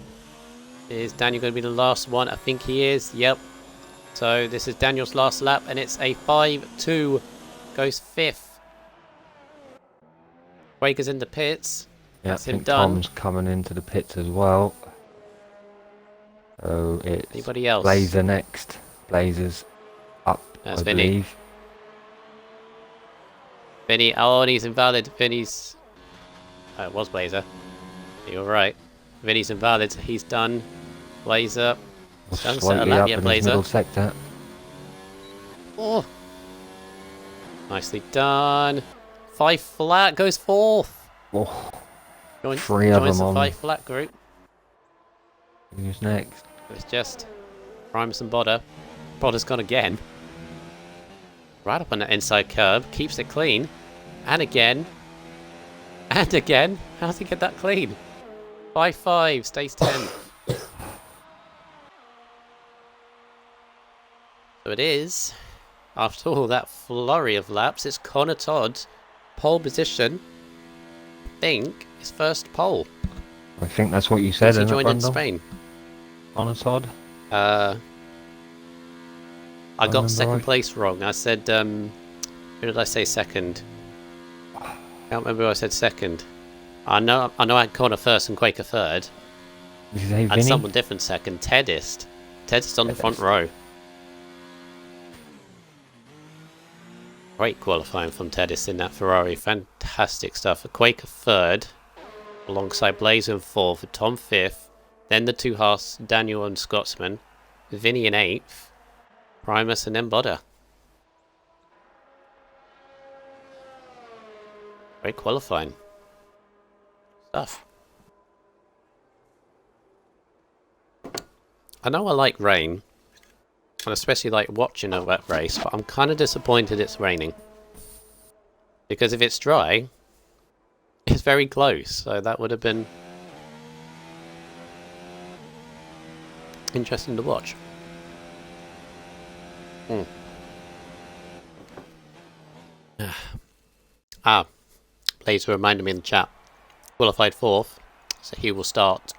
Is Daniel going to be the last one? I think he is. Yep. So this is Daniel's last lap, and it's a 5-2. Goes 5th. Waker's in the pits. Yeah, That's I him think done. Tom's coming into the pits as well. So it's Anybody else? Blazer next. Blazer's up, That's I Vinny. believe. Vinny, oh, and he's invalid. Vinny's... Oh, it was Blazer. You're right. Vinny's invalid. He's done. Blazer. Done set a Slightly lap up yet, in his Blazer. middle sector. Oh. Nicely done. 5 flat goes 4th. Oh, Joins 3 of the them on. 5 flat group. Who's next? It's just Primus and Bodder. Bodder's gone again. Right up on that inside curb. Keeps it clean. And again. And again. How does he get that clean? 5-5. Stays 10. So it is, after all that flurry of laps, it's Connor Todd's pole position. I think his first pole. I think that's what you said. Since he in joined in bundle. Spain. On a Todd. I got remember second right. place wrong. I said, who did I say second? Can't remember who I said second. I know I had Connor first and Quaker third. Did you say And Vinny? someone different second. Tedist. Tedist on the front row. Great qualifying from Tedis in that Ferrari. Fantastic stuff. A Quaker third, alongside Blazer in fourth, with Tom fifth. Then the two Haas, Daniel and Scotsman. Vinny in eighth. Primus and then Bodder. Great qualifying stuff. I know I like rain, and especially like watching a wet race, but I'm kind of disappointed it's raining. Because if it's dry, it's very close, so that would have been interesting to watch. Blazer reminded me in the chat. Qualified fourth, so he will start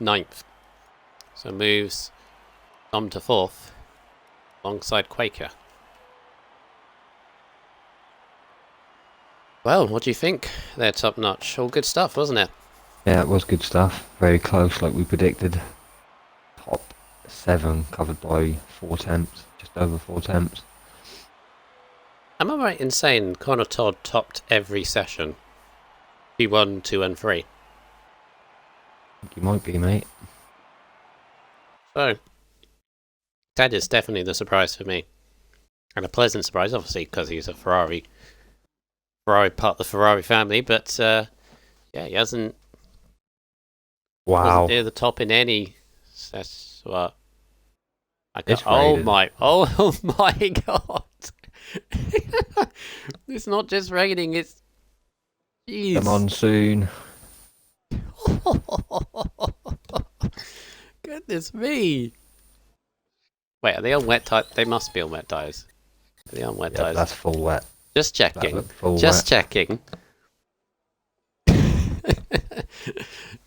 ninth. So moves Tom to fourth, alongside Quaker. Well, what do you think? They're top notch. All good stuff, wasn't it? Yeah, it was good stuff. Very close, like we predicted. Top 7 covered by 4 temps, just over 4 temps. Am I right in saying Connor Todd topped every session? P1, 2 and 3. I think you might be, mate. So, that is definitely the surprise for me. And a pleasant surprise, obviously, because he's a Ferrari part of the Ferrari family, but yeah, he wasn't near the top in any. That's what It's oh rated. my god! It's not just raining; it's jeez. The monsoon. Goodness me! Wait, are they on wet tires? They must be on wet tires. Are they on wet Yeah, tires? that's full wet. Just That checking. looked full Just wet. checking.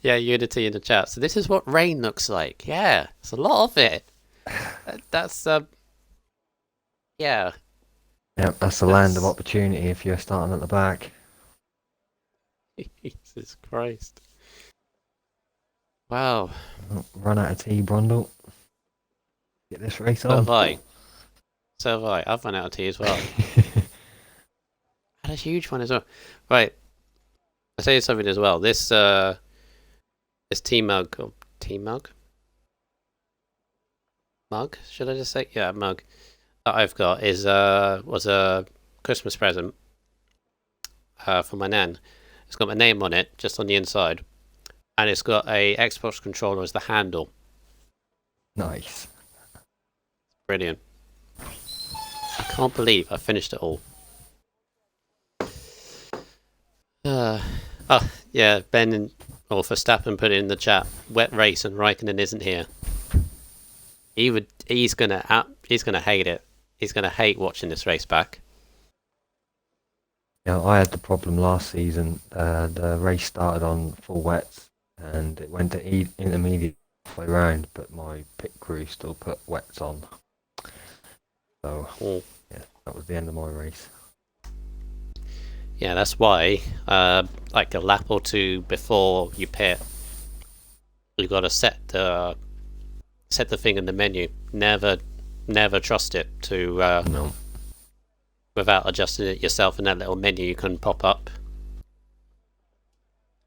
Yeah, Unity in the chat. So this is what rain looks like. Yeah, it's a lot of it. That's yeah. Yeah, that's the land of That's opportunity if you're starting at the back. Jesus Christ. Wow. Run out of tea, Brundle. Get this race So on. have I. So have I. I've run out of tea as well. And a huge one as well. Right. I'll tell you something as well. This tea mug or tea mug? Mug? Should I just say? Yeah, mug. That I've got is was a Christmas present for my nan. It's got my name on it, just on the inside. And it's got a Xbox controller as the handle. Nice. Brilliant. I can't believe I finished it all. Oh, yeah, Ben or Verstappen put it in the chat. Wet race and Raikkonen isn't here. He's gonna hate it. He's gonna hate watching this race back. Yeah, I had the problem last season. The race started on full wets and it went to intermediate halfway round, but my pit crew still put wets on. So, yeah, that was the end of my race. Yeah, that's why, like a lap or two before you pit, you got to set the thing in the menu. Never trust it to No. without adjusting it yourself in that little menu you can pop up.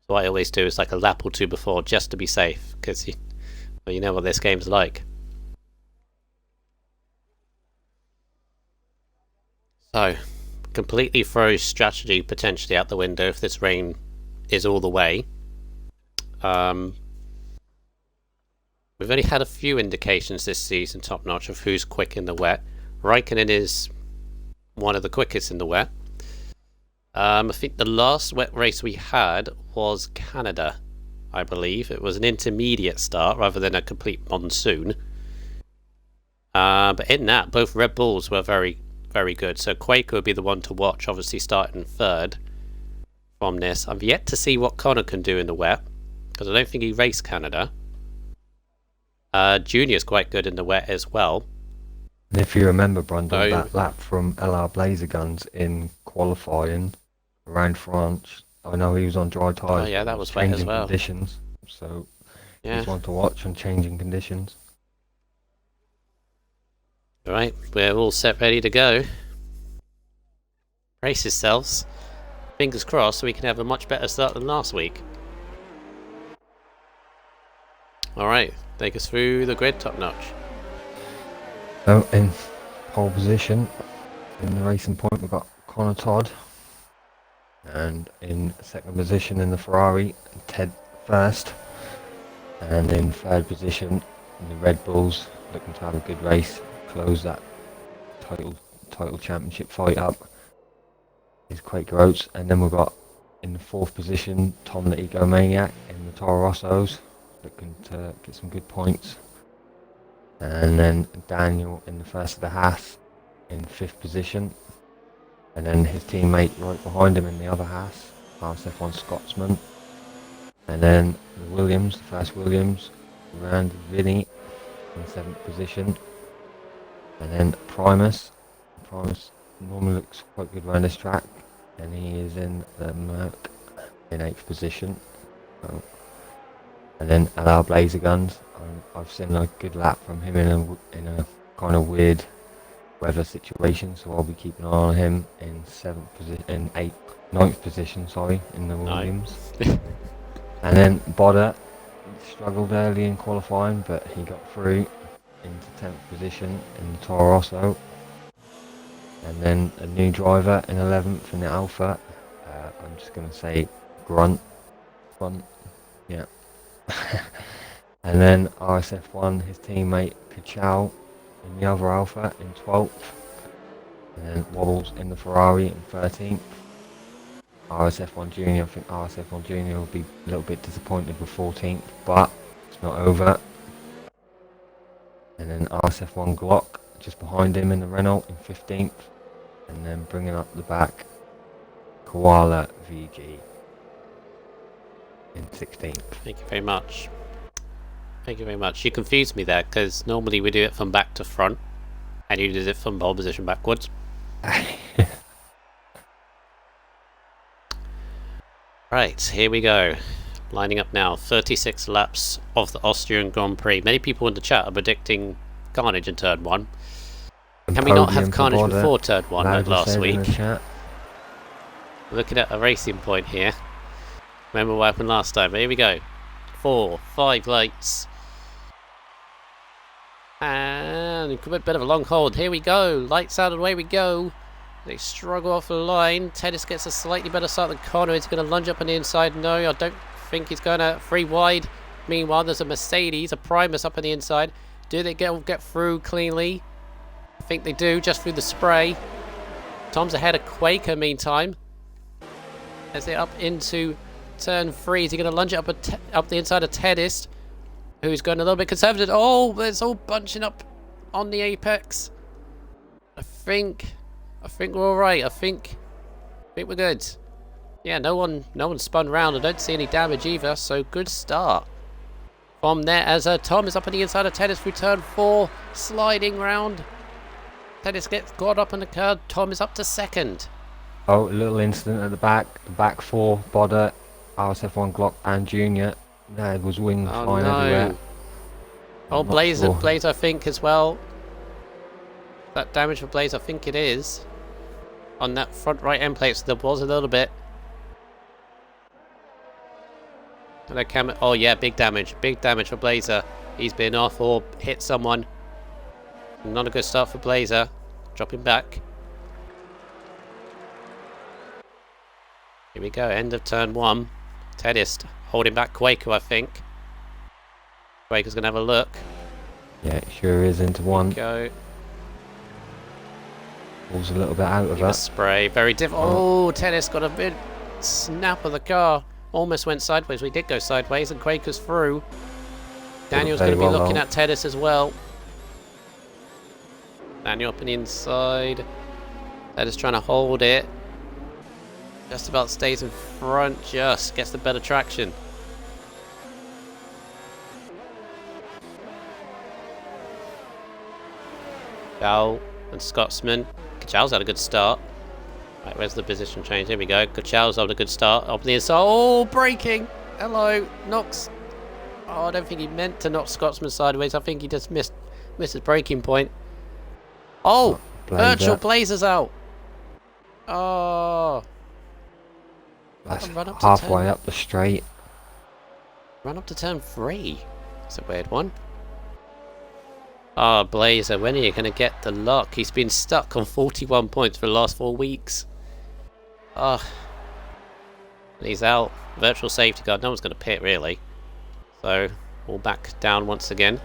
So what I always do is like a lap or two before, just to be safe, because you know what this game's like. So, completely throws strategy potentially out the window if this rain is all the way. We've only had a few indications this season, top notch, of who's quick in the wet. Raikkonen is one of the quickest in the wet. I think the last wet race we had was Canada, I believe. It was an intermediate start rather than a complete monsoon. But in that, both Red Bulls were very, very good. So Quaker would be the one to watch, obviously starting third from this. I've yet to see what Connor can do in the wet, because I don't think he raced Canada. Junior's quite good in the wet as well. And if you remember, Brundle, that lap from LR Blazer Guns in qualifying around France, I know he was on dry tyres. Oh yeah, that was wet as well. Conditions, so yeah, he's one to watch on changing conditions. Alright, we're all set, ready to go. Brace yourselves. Fingers crossed so we can have a much better start than last week. Alright, take us through the grid, top notch. So in pole position in the Racing Point we've got Connor Todd, and in second position in the Ferrari Ted first, and in third position in the Red Bulls, looking to have a good race, close that title championship fight up, is Quaker Oats. And then we've got in the fourth position Tom the Egomaniac in the Toro Rossos, looking to get some good points. And then Daniel in the first of the Haas in fifth position, and then his teammate right behind him in the other Haas, RSF1 Scotsman. And then the Williams, the first Williams, around Vinny in seventh position. And then Primus normally looks quite good around this track, and he is in the Merc in eighth position. So, and then LR Blazer Guns, I've seen a good lap from him in a kind of weird weather situation, so I'll be keeping an eye on him in ninth position, in the Williams. And then Bodder struggled early in qualifying, but he got through into 10th position in the Toro Rosso. And then a new driver in 11th in the Alpha. I'm just going to say Grunt, yeah. And then RSF1, his teammate Kachow in the other Alpha in 12th. And then Wobbles in the Ferrari in 13th. RSF1 Junior, I think RSF1 Junior will be a little bit disappointed with 14th, but it's not over. And then RSF1 Glock just behind him in the Renault in 15th. And then bringing up the back, Koala VG in 16th. Thank you very much. Thank you very much. You confused me there, because normally we do it from back to front, and you did it from pole position backwards. Right, here we go. Lining up now. 36 laps of the Austrian Grand Prix. Many people in the chat are predicting carnage in turn 1. Can we not have carnage before turn 1 like last week? Looking at a racing point here. Remember what happened last time. Here we go. 4, 5 lights. And a bit of a long hold. Here we go. Lights out and away we go. They struggle off the line. Tennis gets a slightly better start than Connor. He's going to lunge up on the inside. No, I don't think he's going to. Free wide. Meanwhile, there's a Mercedes, a Primus up on the inside. Do they get through cleanly? I think they do, just through the spray. Tom's ahead of Quaker meantime. As they're up into turn 3. Is he going to lunge it up the inside of Tennis, who's going a little bit conservative? Oh, it's all bunching up on the apex. I think we're all right. I think we're good. Yeah, no one spun round. I don't see any damage either. So good start from there. As Tom is up on the inside of Tennis through turn 4, sliding round. Tennis gets got up on the curb. Tom is up to second. Oh, a little incident at the back. The back 4 bodder, RSF1 Glock and Junior. There was wings flying everywhere. Oh, Blazer, I think as well. That damage for Blaze, I think it is. On that front right end plate, so there was a little bit. And oh yeah, big damage for Blazer. He's been off or hit someone. Not a good start for Blazer. Dropping back. Here we go, end of turn 1. Tedist holding back Quaker, I think. Quaker's gonna have a look. Yeah, it sure is into one. Go. Pulls a little bit out of that. Spray, very difficult. Oh, Tennis got a bit snap of the car. Almost went sideways. We did go sideways, and Quaker's through. Daniel's going to be looking at Tennis as well. Daniel up on the inside. Tennis trying to hold it. Just about stays in front. Just gets the better traction. Chow and Scotsman. Kachow's had a good start. Right, where's the position change? Here we go. Kachow's had a good start. Up the inside. Oh, braking! Hello. Knocks. Oh, I don't think he meant to knock Scotsman sideways. I think he just missed his braking point. Oh! Virtual Blazers out! Oh! That's halfway up the straight. Run up to turn 3. It's a weird one. Ah, Blazer, when are you going to get the luck? He's been stuck on 41 points for the last 4 weeks. Ah. He's out. Virtual safety guard. No one's going to pit, really. So, all back down once again.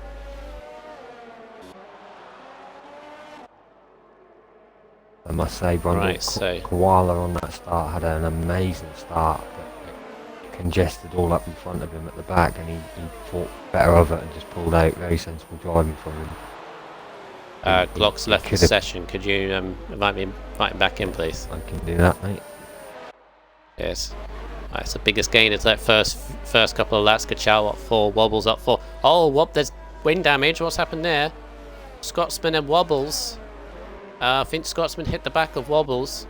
I must say, Koala on that start had an amazing start, but it congested all up in front of him at the back, and he thought better of it and just pulled out. Very sensible driving from him. Glock's left the session. Could you invite him back in, please? I can do that, mate. Yes. Right, it's the biggest gain is that first couple of laps. Kachow up 4, Wobbles up 4. Oh, there's wind damage. What's happened there? Scotsman and Wobbles. I think Scotsman hit the back of Wobbles.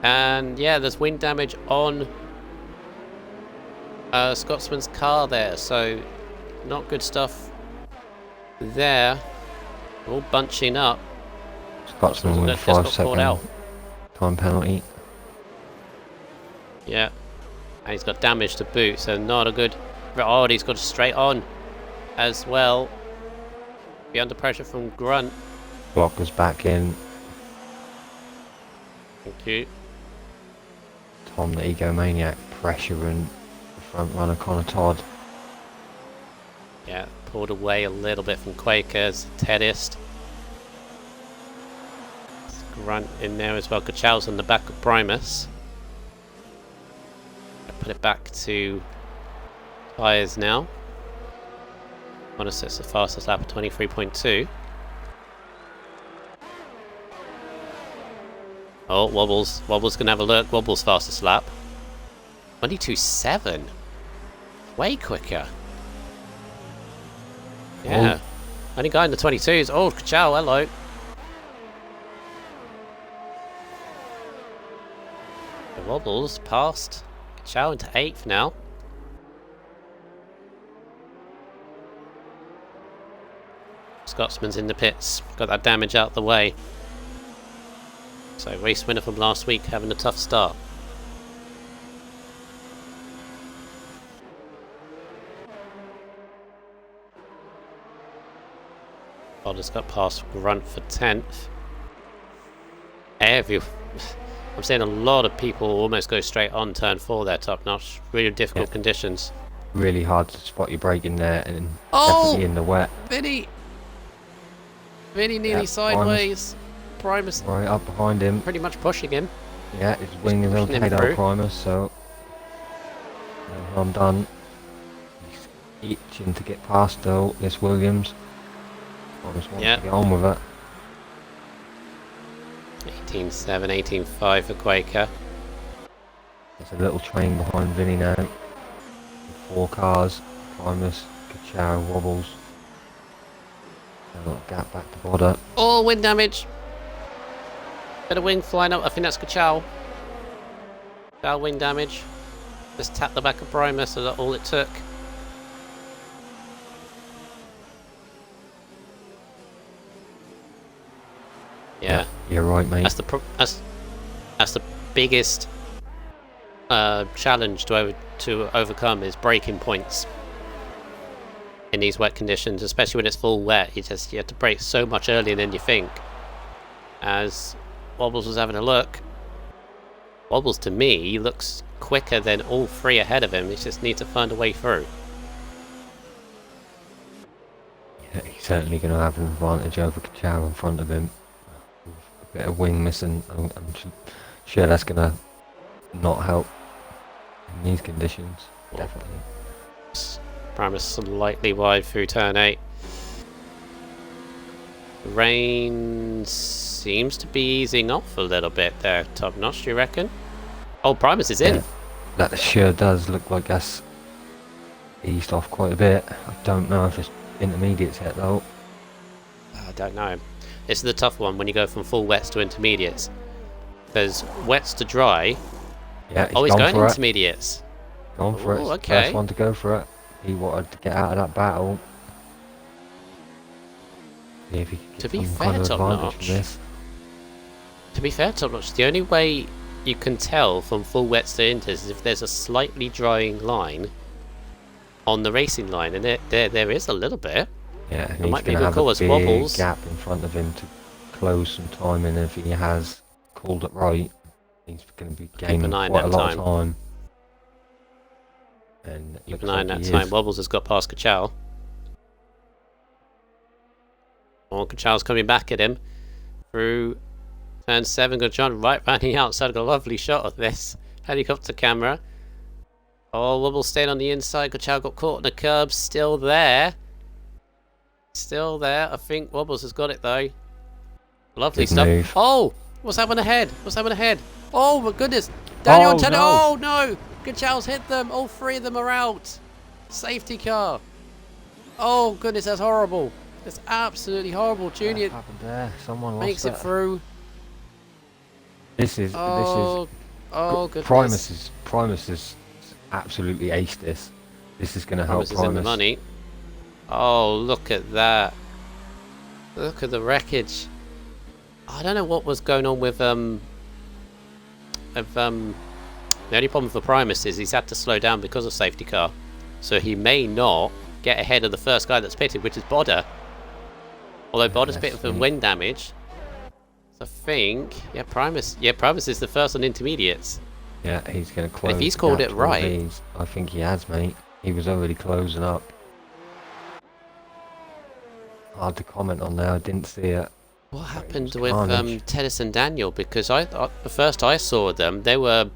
And yeah, there's wind damage on Scotsman's car there. So, not good stuff there. All bunching up. Scotsman with 5-second time penalty. Yeah. And he's got damage to boot, so not a good... Oh, and he's got straight on as well. Be under pressure from Grunt. Blockers back in. Thank you. Tom, the egomaniac, pressuring the front runner, Connor Todd. Yeah, pulled away a little bit from Quakers. Tedist. Grunt in there as well. Kachow's on the back of Primus. Put it back to tyres now. Want to set the fastest lap at 23.2. Oh, Wobbles. Wobbles can have a look. Wobbles fastest lap. 22.7. Way quicker. Yeah. Only guy in the 22s. Oh, ciao, hello. The Wobbles past Ciao into 8th now. Scotsman's in the pits. Got that damage out the way. So race winner from last week having a tough start. Bottas got past Grunt for 10th. I'm seeing a lot of people almost go straight on turn 4 there, top notch. Really difficult conditions. Really hard to spot your braking there, and definitely in the wet. Vinny nearly sideways. Primus right up behind him. Pretty much pushing him. Yeah, his wing is okay down Primus, so no harm done. He's itching to get past though, this Williams. Primus wants to get on with it. 18.7, 18.5 for Quaker. There's a little train behind Vinny now. 4 cars. Primus, Kachow, Wobbles. A little gap back to Bodder. Oh, wind damage. Bit of wing flying up. I think that's Kachow. Kachow wind damage. Just tap the back of Primus, so that's all it took. Yeah, you're right, mate. That's the biggest challenge to overcome is braking points in these wet conditions, especially when it's full wet. You have to brake so much earlier than you think. As Wobbles was having a look, Wobbles to me looks quicker than all 3 ahead of him. He just needs to find a way through. Yeah, he's certainly going to have an advantage over Kachow in front of him. A bit of wing missing. I'm sure that's going to not help in these conditions. Definitely. Primus slightly wide through turn 8. Rain seems to be easing off a little bit there, top notch, do you reckon? Oh, Primus is in. That sure does look like that's eased off quite a bit. I don't know if it's intermediates yet though. I don't know. This is the tough one when you go from full wets to intermediates. There's wets to dry. Yeah, he's going intermediates. Gone for it. Okay. First one to go for it. He wanted to get out of that battle. See if he could get to be some fair, kind of top advantage from notch. this. To be fair, top notch. The only way you can tell from full wets to inters is if there's a slightly drying line on the racing line, and there is a little bit. Yeah, it he's might be going to have call a as big Wobbles. gap in front of him to close some time, and if he has called it right, he's going to be gaining quite a lot of time. And keep an eye on that time. Wobbles has got past Kachow. Oh, Kachow's coming back at him through turn 7. Got John right round the outside. Got a lovely shot of this helicopter camera. Oh, Wobbles staying on the inside. Kachow got caught on the curb. Still there. Still there. I think Wobbles has got it though. Lovely stuff. Move. Oh, what's happened ahead? What's happened ahead? Oh my goodness. Daniel Tedder. Oh no. Kachow's hit them. All 3 of them are out. Safety car. Oh goodness, that's horrible. That's absolutely horrible. Junior what happened there? Someone makes lost it through. This is goodness. Primus is absolutely aced this. This is going to help Primus is in the money. Oh, look at that. Look at the wreckage. I don't know what was going on with the only problem for Primus is he's had to slow down because of safety car. So he may not get ahead of the first guy that's pitted, which is Bodder. Although Bodder's pitted for wind damage. So I think Primus is the first on intermediates. Yeah, he's going to close. If he's called it right, I think he has, mate. He was already closing up. Hard to comment on there. I didn't see it. What happened with Tedis and Daniel? Because the first I saw them, they were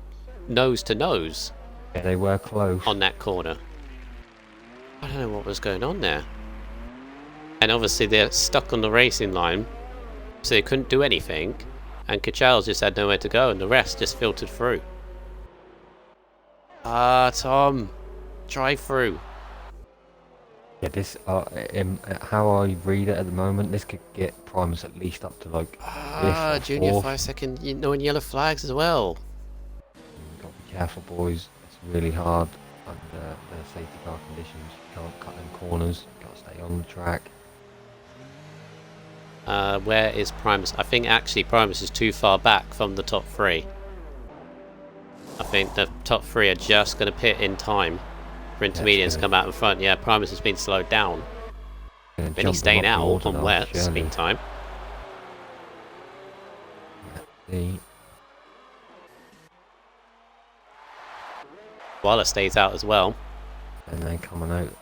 nose to nose. Yeah, they were close on that corner. I don't know what was going on there. And obviously they're stuck on the racing line, so they couldn't do anything. And Kachow's just had nowhere to go, and the rest just filtered through. Tom. Drive through. Yeah, this how I read it at the moment, this could get Primus at least up to like fifth or Junior fourth. 5 second, you know, in yellow flags as well. Got to be careful, boys. It's really hard under the safety car conditions. You can't cut them corners. You got to stay on the track. Where is Primus? I think actually Primus is too far back from the top three. I think the top three are just going to pit in time for intermediates to come out in front. Yeah, Primus has been slowed down. Then he's staying out on wets meantime. Waller stays out as well. And then coming out.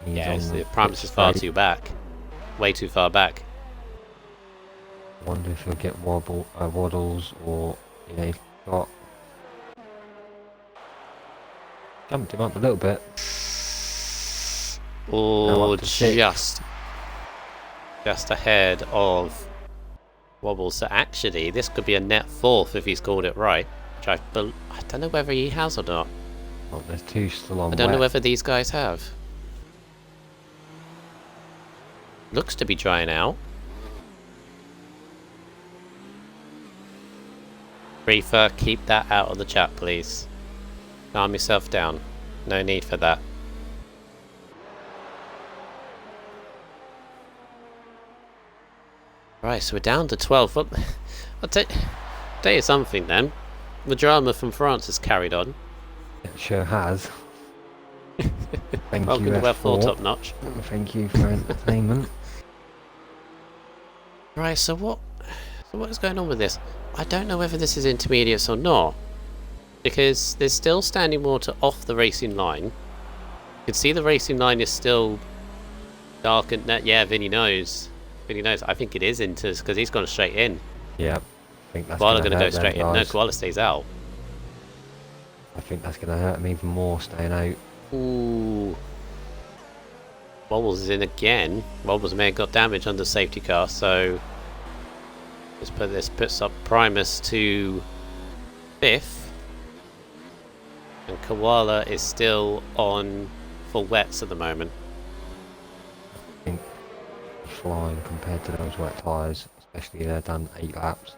Yeah, Primus is far too back. Way too far back. Wonder if he'll get waddles or he's got jumped him up a little bit. Oh, just ahead of Wobbles. So actually, this could be a net fourth if he's called it right. Which I don't know whether he has or not. Well, there's two still on. I don't know whether these guys have. Looks to be drying out. Reefer, keep that out of the chat, please. Calm yourself down. No need for that. Right, so we're down to 12. Well, I'll tell you something then. The drama from France has carried on. It sure has. Thank Welcome you, to F4. F4 Top Notch. Thank you for entertainment. Right, so what is going on with this? I don't know whether this is intermediates or not. Because there's still standing water off the racing line. You can see the racing line is still dark and yeah, Vinny knows. Vinny knows. I think it is Inters because he's gone straight in. Yeah, I think that's Koala going to go them straight in. No, guys. Koala stays out. I think that's going to hurt him even more staying out. Ooh. Wobbles is in again. Wobbles may have got damage on the safety car, so this puts up Primus to 5th. And Koala is still on full wets at the moment. I think he's flying compared to those wet tyres, especially they're done 8 laps.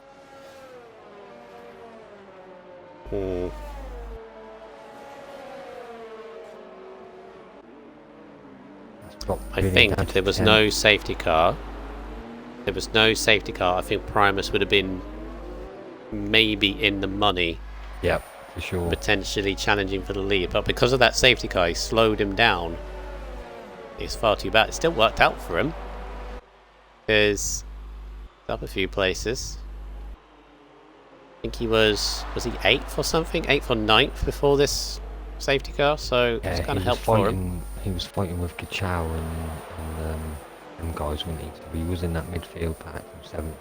I think if there was no safety car, I think Primus would have been maybe in the money. Yep, for sure. Potentially challenging for the lead, but because of that safety car, he slowed him down. He's far too bad. It still worked out for him. Because up a few places. I think he was he 8th or something? 8th or 9th before this safety car, so yeah, it's kind of helped for him. He was fighting with Kachow and them guys, wasn't he? So he was in that midfield pack from 7th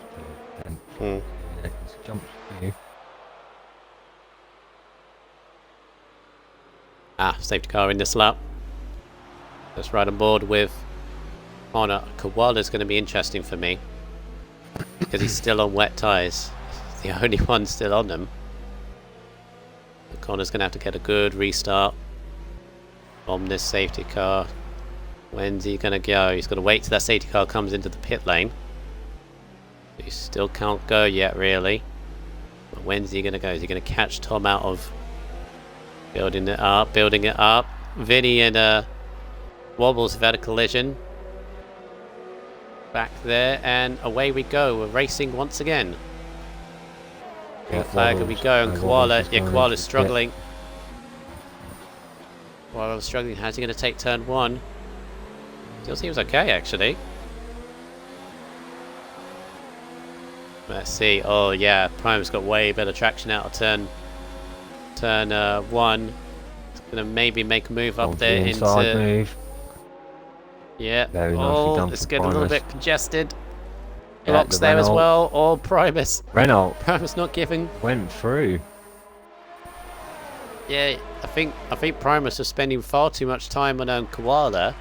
to 10th. Yeah, it's jumped for you. Safety car in this lap. Let's ride on board with Honor. Koala's going to be interesting for me because he's still on wet tyres. He's the only one still on them. Connor's going to have to get a good restart from this safety car. When's he going to go? He's going to wait till that safety car comes into the pit lane. He still can't go yet, really. But when's he going to go? Is he going to catch Tom out of building it up? Vinny and Wobbles have had a collision. Back there, and away we go. We're racing once again. Green flag, and we go, and Koala, Koala's struggling. Koala's struggling. How's he going to take turn 1? Still seems okay, actually. Let's see. Oh, yeah, Prime's got way better traction out of turn 1. It's going to maybe make a move up there into... move. Yeah. Very nicely done. It's getting a Primus. little bit congested. Yeah, Blocks there as well. Or Primus. Renault Primus not giving. went through. Yeah, I think Primus was spending far too much time on Koala.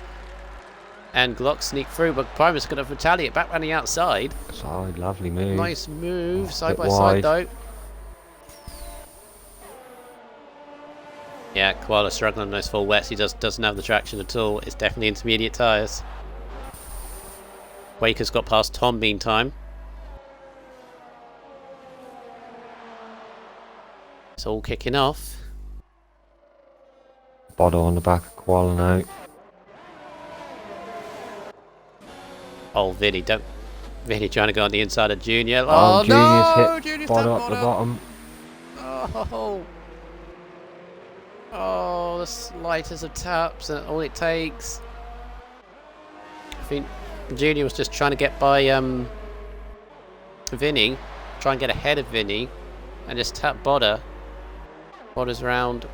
And Glock sneaked through, but Primus could have retaliated back around the outside. Side, lovely move. Nice move, side by wide. side though. Yeah, Koala struggling on those full wets. He doesn't have the traction at all. It's definitely intermediate tyres. Waker's got past Tom meantime. It's all kicking off. Bottle on the back of Koala now. Oh, Vinny, don't. Vinny trying to go on the inside of Junior. Oh, Junior's no! hit Junior's Bottle up the bottom. Oh. Oh, the slightest of taps, and all it takes. I think Junior was just trying to get by Vinny, try and get ahead of Vinny, and just tap Bodder. Bodder's round.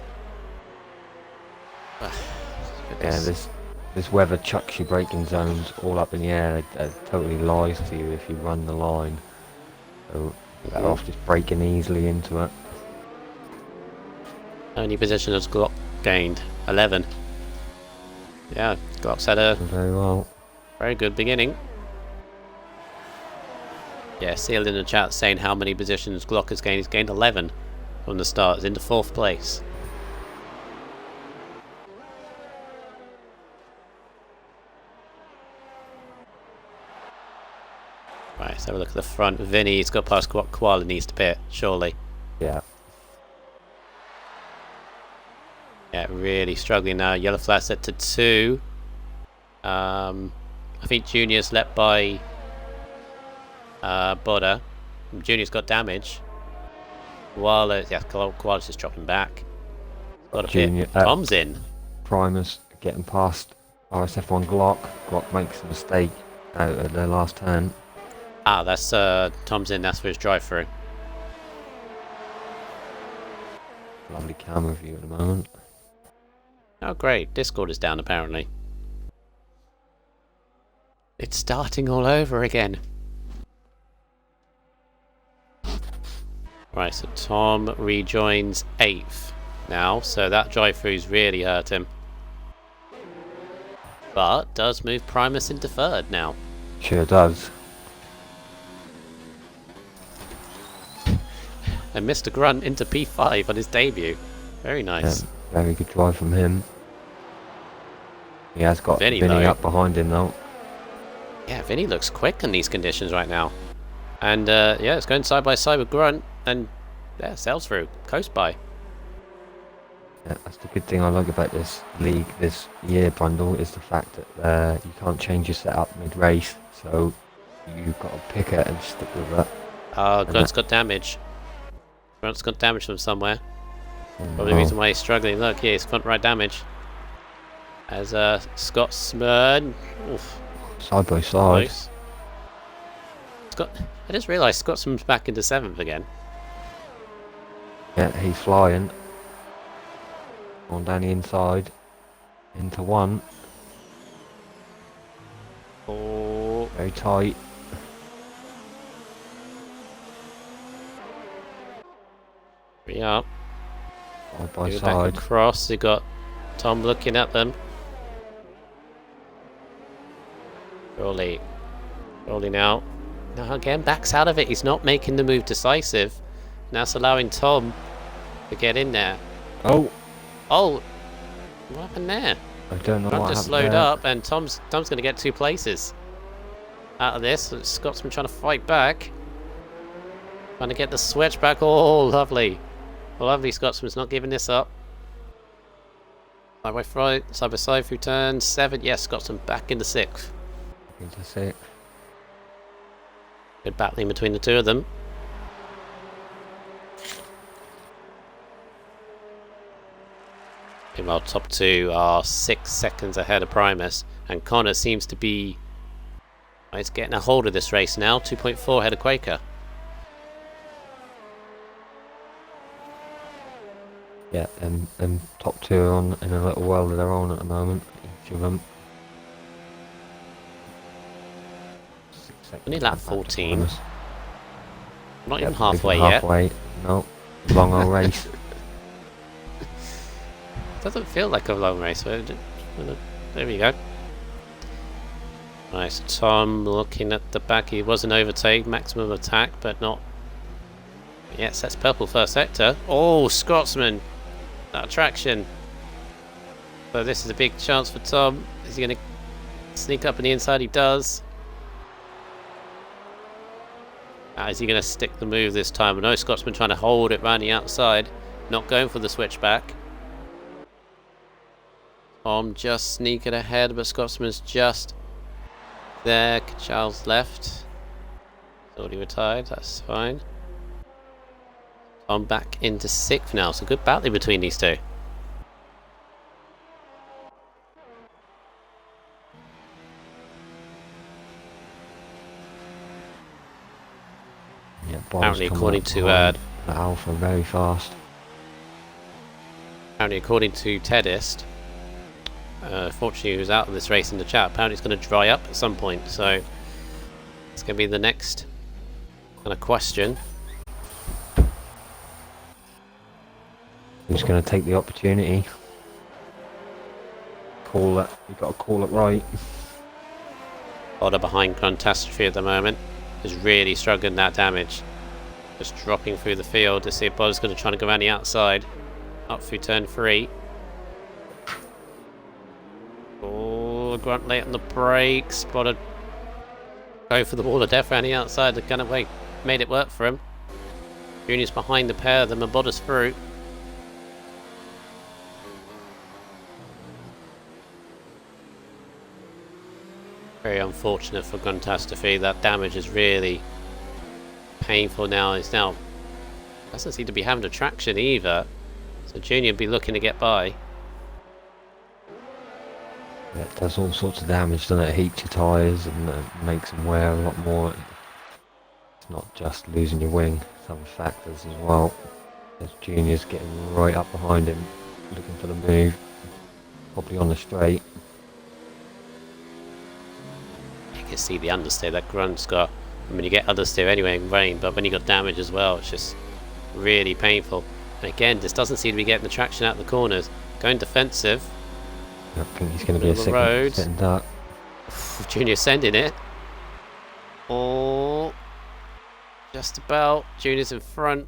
Yeah, this weather chucks your braking zones all up in the air. It totally lies to you if you run the line. So better off just braking easily into it. Only position has Glock gained 11. Yeah, Glock's had a very good beginning. Yeah, Sealed in the chat saying how many positions Glock has gained. He's gained 11 from the start. He's into 4th place. Right, let's have a look at the front. Vinny's got past what Koala needs to pit, surely. Yeah. Yeah, really struggling now. Yellow flag set to 2. I think Junior's let by Bodder. Junior's got damage. Koala's just dropping back. Got a pit. Tom's in. Primus getting past RSF1 Glock. Glock makes a mistake out at their last turn. Ah, that's Tom's in. That's for his drive-through. Lovely camera view at the moment. Oh, great. Discord is down, apparently. It's starting all over again. Right, so Tom rejoins 8th now, so that drive-through's really hurt him. But does move Primus into 3rd now. Sure does. And Mr. Grunt into P5 on his debut. Very nice. Yeah, very good drive from him. He has got Vinny up behind him though. Yeah, Vinny looks quick in these conditions right now. And yeah, it's going side by side with Grunt, and yeah, sails through, coast by. Yeah, that's the good thing I like about this league this year, Brundle, is the fact that you can't change your setup mid-race, so you've got to pick it and stick with it. Grunt's got damage. Grunt's got damage from somewhere. Probably the reason why he's struggling. Look, here, he's front right damage. As Scotsman. Oof. Side by side. I just realised Scotsman's back into 7th again. Yeah, he's flying. On down the inside. Into 1. Oh. Very tight. Yeah. Side by Go side. back across. You got Tom looking at them. Rolly now. Now again, backs out of it. He's not making the move decisive. Now it's allowing Tom to get in there. Oh, what happened there? I don't know Grunt what just happened slowed there. up, and Tom's going to get 2 places out of this. Scotsman trying to fight back, trying to get the switch back. Oh, lovely, Scotsman's not giving this up. Side by side through turn 7. Yes, Scotsman back into 6th. Into 6. Good battling between the two of them. Meanwhile, top 2 are 6 seconds ahead of Primus, and Connor seems to be... he's getting a hold of this race now, 2.4 ahead of Quaker. Yeah, and top 2 are on in a little world of their own at the moment, each of them. Only lap 14. Not even Yep, halfway yet. No, long old race. Doesn't feel like a long race, but there we go. Nice, Tom looking at the back. He was an overtake, maximum attack, but not. Yes, that's purple first sector. Oh, Scotsman That traction. So this is a big chance for Tom. Is he going to sneak up on the inside? He does. Is he going to stick the move this time? I know Scotsman trying to hold it round the outside. Not going for the switchback. Tom just sneaking ahead, but Scotsman's just there. Charles left. Already retired, that's fine. Tom back into 6th now, so good battle between these two. Yeah, apparently, according to Alpha, very fast. Apparently, according to Tedist, fortunately, he was out of this race in the chat. Apparently, it's going to dry up at some point, so it's going to be the next kind of question. Who's going to take the opportunity? Call it. You've got to call it right. Bodder behind Catastrophe at the moment is really struggling that damage. Just dropping through the field to see if Bodder's going to try to go around the outside. Up through turn 3. Oh, Grunt late on the brakes. Bodder go for the wall of death around the outside. The gunaway made it work for him. Junior's behind the pair of them and Bodder's through. Very unfortunate for Catastrophe. That damage is really painful now. It's now doesn't seem to be having the traction either. So Junior will be looking to get by. Yeah, it does all sorts of damage, doesn't it? Heats your tyres and makes them wear a lot more. It's not just losing your wing, it's other factors as well. As Junior's getting right up behind him, looking for the move. Probably on the straight. You can see the understeer that Grunt's got. I mean, you get understeer anyway in rain, but when you got damage as well, it's just really painful. And again, this doesn't seem to be getting the traction out of the corners. Going defensive. I think he's going to be a second duck. Junior sending it. Oh, just about. Junior's in front.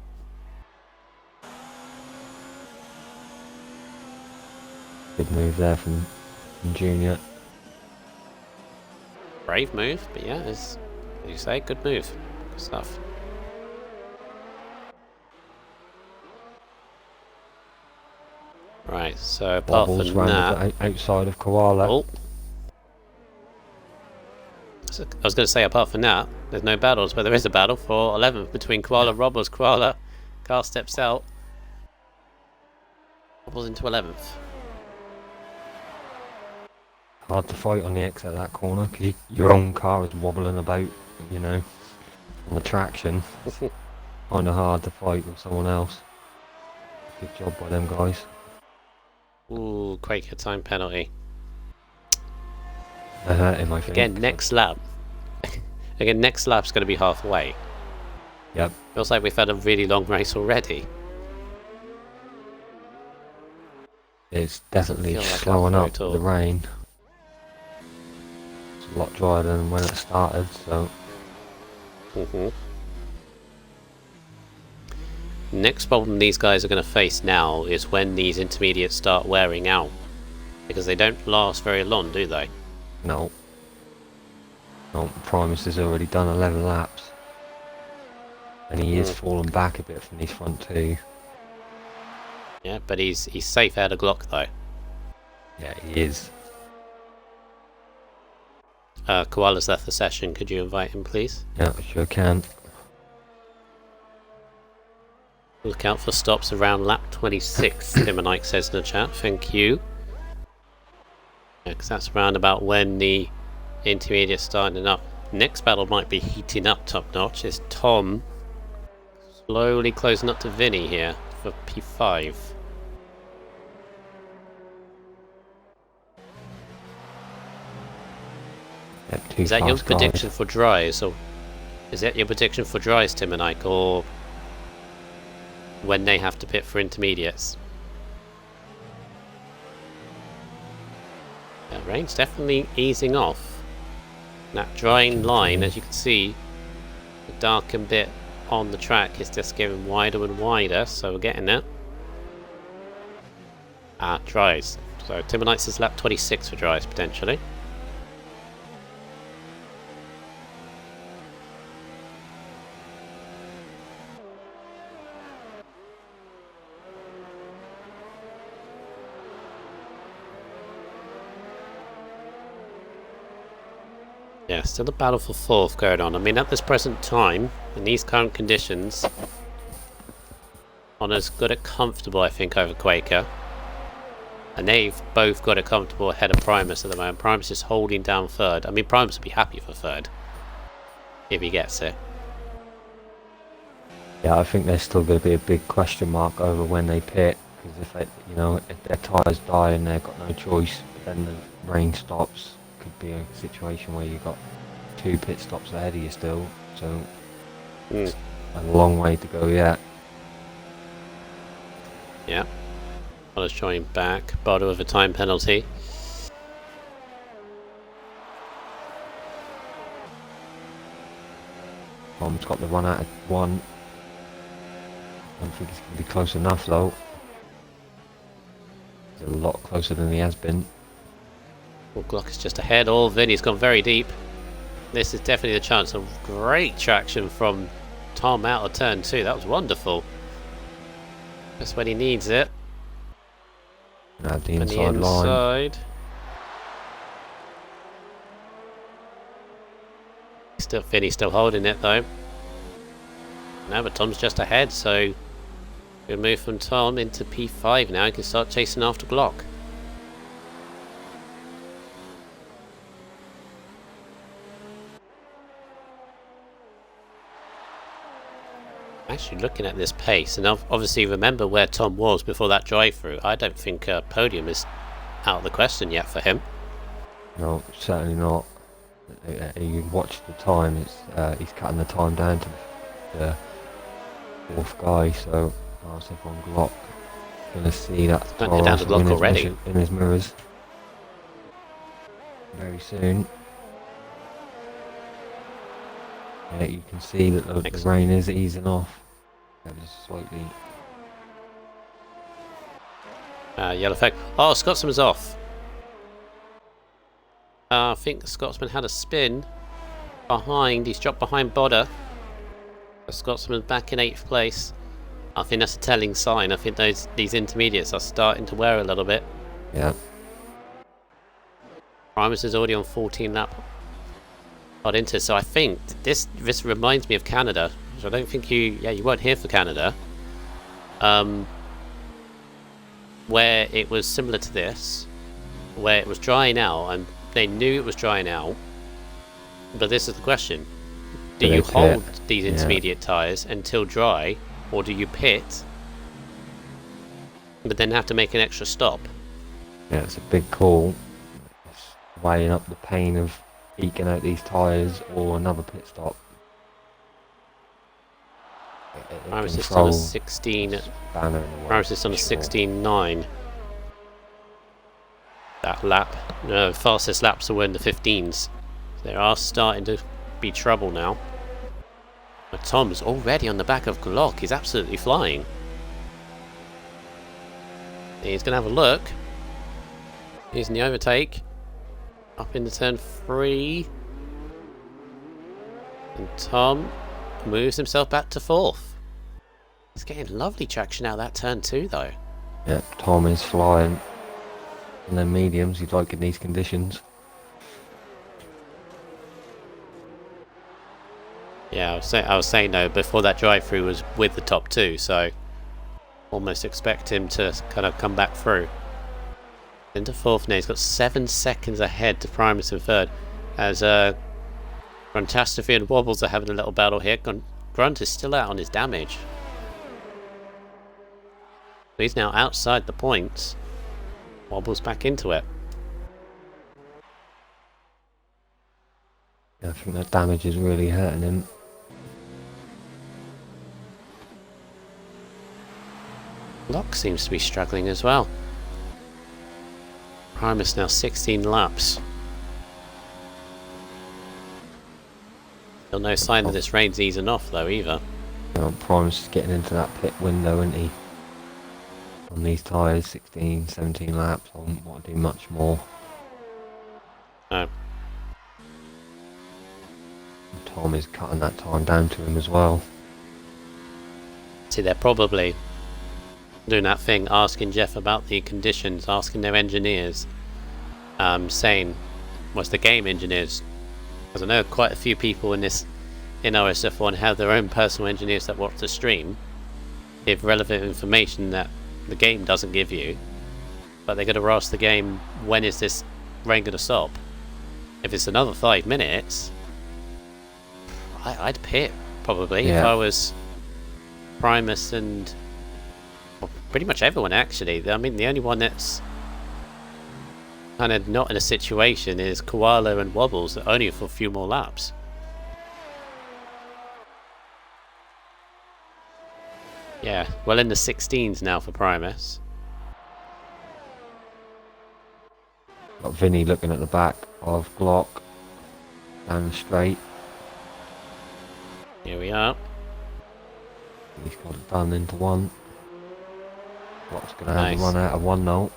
Good move there from Junior. Brave move, but yeah, as you say, good move. Good stuff. Right, so apart Wobbles from that, outside of Koala. oh. So I was going to say, apart from that, there's no battles, but there is a battle for 11th between Koala and Robbers. Koala, car steps out. Wobbles into 11th. Hard to fight on the exit of that corner because your own car is wobbling about, you know, on the traction. Kind of hard to fight with someone else. Good job by them guys. Ooh, Quaker time penalty. They hurt him, I think. Again, next lap. Again, next lap's going to be halfway. Yep. Feels like we've had a really long race already. It's definitely like slowing up at all. the rain. It's a lot drier than when it started, so... Next problem these guys are going to face now is when these intermediates start wearing out. Because they don't last very long, do they? No. No, Primus has already done 11 laps. And he is falling back a bit from these front two. Yeah, but he's safe out of Glock though. Yeah, he is. Koala's left the session. Could you invite him, please? Yeah, sure can. Look out for stops around lap 26, Timmonike says in the chat. Thank you. Yeah, because that's around about when the intermediate's starting up. Next battle might be heating up top notch. Is Tom slowly closing up to Vinny here for P5. Yep, Is that your prediction for dries, or is that your prediction for dries, Timmonike, or when they have to pit for intermediates? Yeah, rain's definitely easing off. That drying line, as you can see, the darkened bit on the track is just getting wider and wider, so we're getting there. Dries. So Timberknights is lap 26 for Dries, potentially. Yeah, still a battle for 4th going on. I mean, at this present time, in these current conditions, Honor's got it comfortable, I think, over Quaker. And they've both got it comfortable ahead of Primus at the moment. Primus is holding down 3rd. I mean, Primus would be happy for 3rd. If he gets it. Yeah, I think there's still going to be a big question mark over when they pit. Because if they, if their tyres die and they've got no choice, but then the rain stops, could be a situation where you've got 2 pit stops ahead of you still. So it's a long way to go yet. Yeah. Honor's trying back. Bardo with a time penalty. Tom's got the run out of 1. I don't think it's going to be close enough though. He's a lot closer than he has been. Well, Glock is just ahead. Oh, Vinny's gone very deep. This is definitely the chance of great traction from Tom out of turn 2. That was wonderful. Just when he needs it. Now the inside line. Still, Vinny's still holding it though. No, but Tom's just ahead, so we'll move from Tom into P5 now. He can start chasing after Glock. Actually, looking at this pace, and obviously remember where Tom was before that drive-through. I don't think podium is out of the question yet for him. No, certainly not. You watch the time; he's cutting the time down to the 4th guy. So RSF1 Glock going to see that down to Glock already in his mirrors very soon. Yeah, you can see that the rain is easing off ever slightly. Yellow flag. Oh, Scotsman's off. I think the Scotsman had a spin behind. He's dropped behind Bodder. The Scotsman's back in 8th place. I think that's a telling sign. I think these intermediates are starting to wear a little bit. Yeah. Primus is already on 14 lap. Got into, so I think this reminds me of Canada. Which I don't think you weren't here for Canada. Where it was similar to this, where it was drying out and they knew it was drying out. But this is the question: do you hold these intermediate tyres until dry, or do you pit, but then have to make an extra stop? Yeah, it's a big call. It's weighing up the pain of eking out these tyres or another pit stop. Primus is on a 16. Primus is on a 16.9. That lap, no, fastest laps are in the 15s. They are starting to be trouble now. But Tom's already on the back of Glock. He's absolutely flying. He's going to have a look. He's in the overtake. Up into turn 3. And Tom moves himself back to 4th. He's getting lovely traction out of that turn 2 though. Yeah, Tom is flying. And then mediums, he'd like in these conditions. Yeah, I was saying though, before that drive-through was with the top 2, so almost expect him to kind of come back through. Into 4th now, he's got 7 seconds ahead to Primus in 3rd. As Gruntastrophe and Wobbles are having a little battle here. Grunt is still out on his damage. He's now outside the points. Wobbles back into it. Yeah, I think that damage is really hurting him. Locke seems to be struggling as well. Primus now 16 laps. Still no sign that this rain's easing off though either. Primus is getting into that pit window, isn't he? on these tyres, 16, 17 laps. I wouldn't want to do much more. No. Tom is cutting that time down to him as well. See, they're probably doing that thing, asking Jeff about the conditions, asking their engineers, saying, what's the game engineers? Because I know quite a few people in RSF1 have their own personal engineers that watch the stream, give relevant information that the game doesn't give you, but they're going to ask the game, when is this rain going to stop? If it's another 5 minutes, I'd pit probably if I was Primus and pretty much everyone actually. I mean, the only one that's kind of not in a situation is Koala and Wobbles, only for a few more laps. Yeah, well in the 16s now for Primus. Got Vinny looking at the back of Glock down the straight. Here we are. He's got it done into one. Glock's going to have Nice. a run out of 1-0.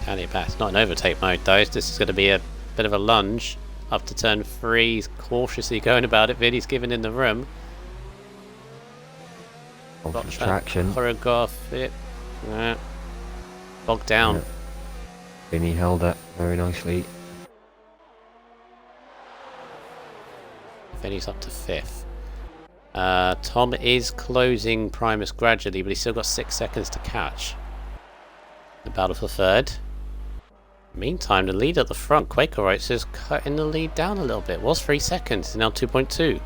Can it pass? Not an overtake mode though. This is going to be a bit of a lunge up to turn 3. He's cautiously going about it. Vinny's giving in the room. Got traction. Choreograph it. Bogged down. Yeah. Vinny held it very nicely. Vinny's up to 5th. Tom is closing Primus gradually, but he's still got 6 seconds to catch. The battle for 3rd. Meantime, the lead at the front, Quakerites, is cutting the lead down a little bit. It was 3 seconds, now 2.2.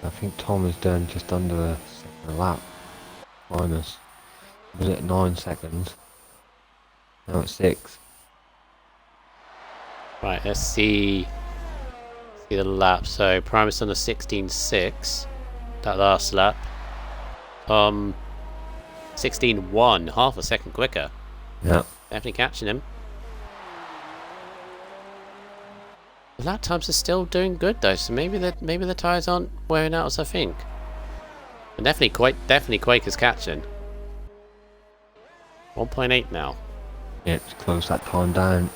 I think Tom is doing just under a second a lap. Minus. Was it 9 seconds? Now it's 6. Right, let's see the lap. So Primus on the 16.6. That last lap. 16.1, half a second quicker. Yeah. Definitely catching him. The lap times are still doing good though, so maybe the tyres aren't wearing out as I think. And definitely Quaker's catching. 1.8 now. Yeah, it's close that time down.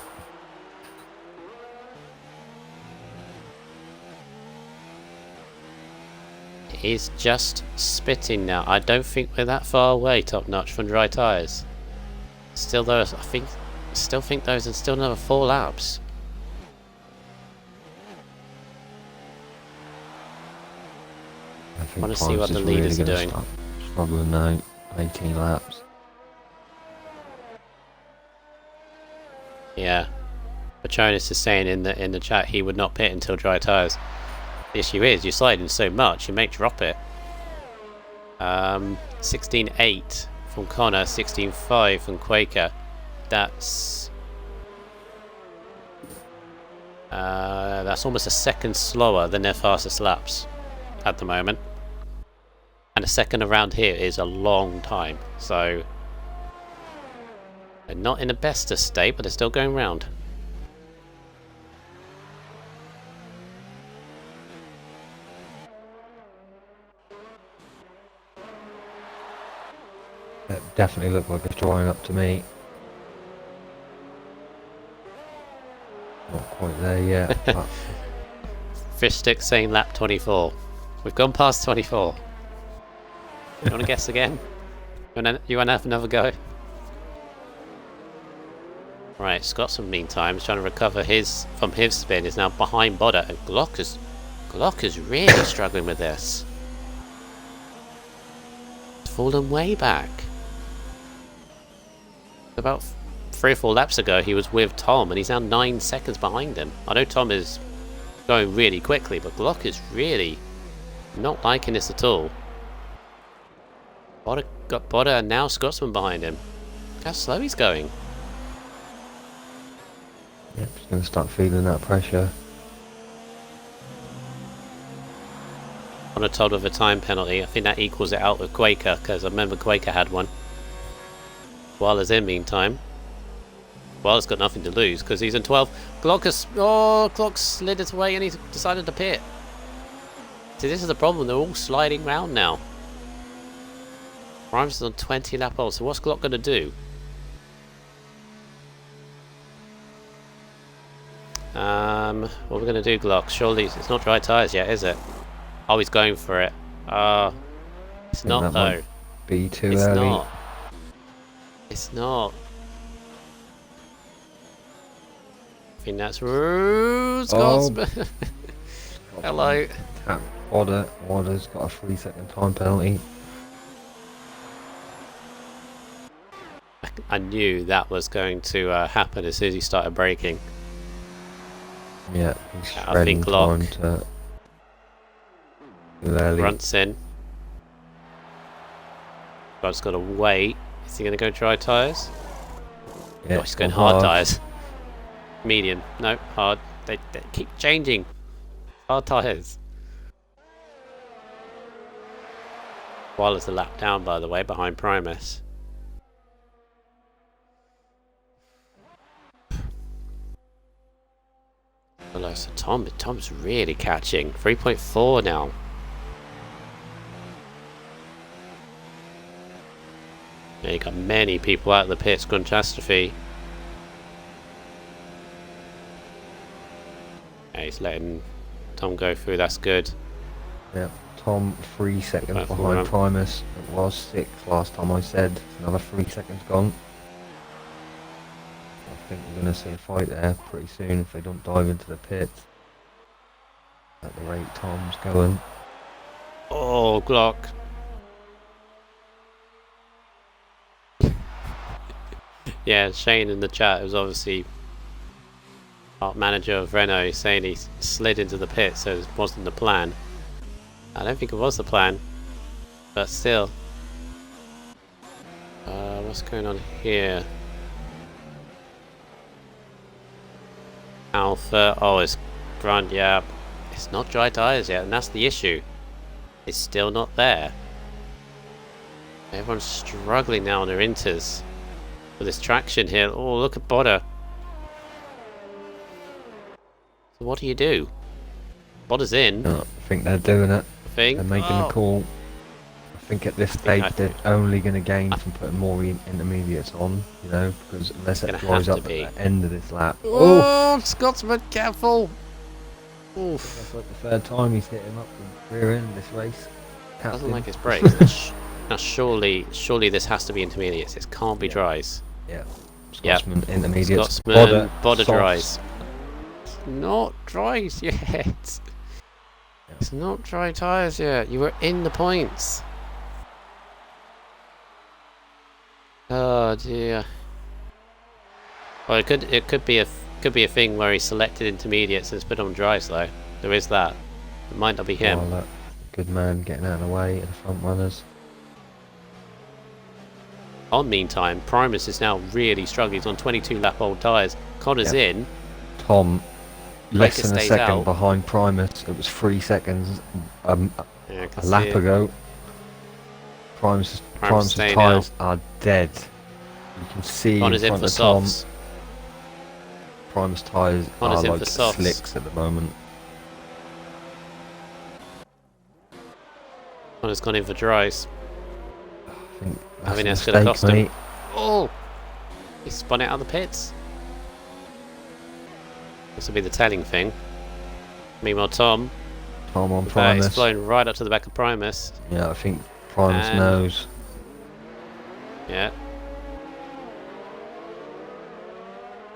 It is just spitting now. I don't think we're that far away, top notch, from dry tyres. Still though, still think those are still another 4 laps. I want to see what the leaders are doing. Struggling now, 18 laps. Yeah, Patronus is saying in the chat he would not pit until dry tyres. The issue is you're sliding so much you may drop it. 16.8 from Connor, 16.5 from Quaker. That's almost a second slower than their fastest laps at the moment. And a second around here is a long time, so they're not in the best of state, but they're still going round. It definitely looked like it's drying up to me. Not quite there yet, but Fish stick saying lap 24. We've gone past 24. You want to guess again? You want to have another go? Right, Scotsman meantime is trying to recover from his spin. Is now behind Bodder, and Glock is really struggling with this. It's fallen way back. About 3 or 4 laps ago he was with Tom and he's now 9 seconds behind him. I know Tom is going really quickly, but Glock is really not liking this at all. Bodder got Bodder and now Scotsman behind him. Look how slow he's going. yep, he's going to start feeling that pressure. On a total of a time penalty, I think that equals it out with Quaker, because I remember Quaker had one. Koala's in meantime. Koala's got nothing to lose because he's in 12. Glock slid its way and he's decided to pit. See, this is the problem. They're all sliding round now. Primus is on 20 lap old. So what's Glock going to do? What are we going to do, Glock? Surely it's not dry tyres yet, is it? Oh, he's going for it. It's not though. Be too It's early. not. It's not. I think that's Scotsman. Hello. Wadder's got a 3-second time penalty. I knew that was going to happen as soon as he started braking. Yeah, he's I shredding think Glock time to too early. fronts in. God's got to wait. Is he going to go dry tyres? Yeah, Oh, he's going hard tyres. Medium. No, hard. They keep changing. Hard tyres. Waller's the lap down, by the way, behind Primus. Hello, so Tom's really catching. 3.4 now. Yeah, you got many people out of the pits. Catastrophe. Yeah, he's letting Tom go through. That's good. Yeah, Tom 3 seconds Right, behind Primus. It was 6 last time I said. Another 3 seconds gone. I think we're going to see a fight there pretty soon if they don't dive into the pits. At the rate Tom's going. Oh, Glock. Yeah, Shane in the chat was obviously art manager of Renault saying he slid into the pit, so it wasn't the plan. I don't think it was the plan, but still. What's going on here? Alpha, oh, it's front, yeah. It's not dry tyres yet, and that's the issue. It's still not there. Everyone's struggling now on their inters with this traction here. Oh, look at Bodder. So what do you do? Bodder's in. No, I think they're doing it. They're making a call. I think at this stage they're only going to gain from putting more intermediates on, you know, because unless it dries up at the end of this lap. Oh, Scotsman, careful! Oof. That's like the third time he's hit him up the rear end this race. Doesn't like his brakes. Now surely this has to be intermediates. It can't be dries. Yeah. Scotsman intermediates. Scotsman, Bodder dries. It's not dries yet. Yeah. It's not dry tyres yet. You were in the points. Oh dear. Well, it could be a thing where he selected intermediates and put on dries though. There is that. It might not be him. Oh, look. Good man getting out of the way of the front runners. Meantime, Primus is now really struggling. He's on 22 lap old tyres. Connor's in. Tom, less than a second out. behind Primus. It was 3 seconds a lap it. ago. Primus' tyres are dead. You can see Connor's in in front for of Tom. softs. Primus tyres Connor's are in like for softs. slicks at the moment. Connor's gone in for dries. I think that's a going to mistake, cost him. mate. Oh! He spun it out of the pits. This will be the telling thing. Meanwhile, Tom on Primus. he's flown right up to the back of Primus. Yeah, I think Primus knows. Yeah.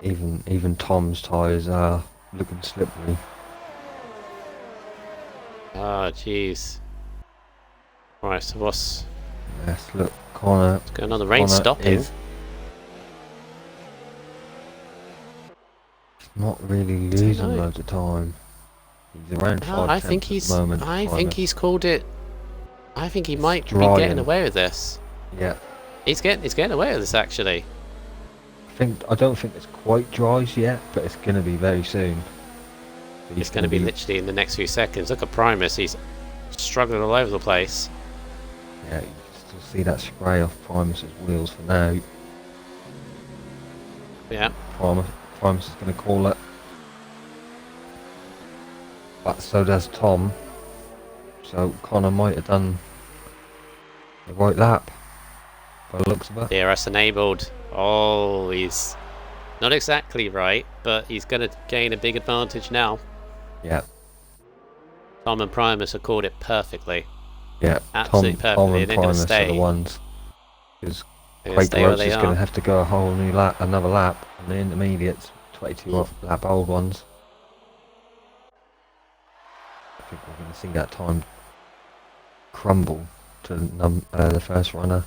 Even Tom's tyres are looking slippery. Oh, jeez. Right, so what's Yes, look, Connor. going on? The rain's stopping. Not really losing loads of time. He's around 5 I think he's. at the moment. I think he's called it. I think he might be drying. getting away with this. Yeah. He's getting away with this actually. I don't think it's quite dries yet, but it's going to be very soon. It's going to be literally in the next few seconds. Look at Primus. He's struggling all over the place. Yeah, you can still see that spray off Primus's wheels for now. Yeah. Primus is going to call it. But so does Tom. So Connor might have done the right lap by the looks of it. DRS enabled. Oh, he's not exactly right, but he's going to gain a big advantage now. Yeah. Tom and Primus have called it perfectly. Yeah. Absolutely Tom perfectly. and They're going to Primus are the stay. ones. Because They're Quaker where Oats they is going are. to have to go a whole new lap, another lap on the intermediates, 22 lap old ones. I think we're going to see that time crumble to the first runner.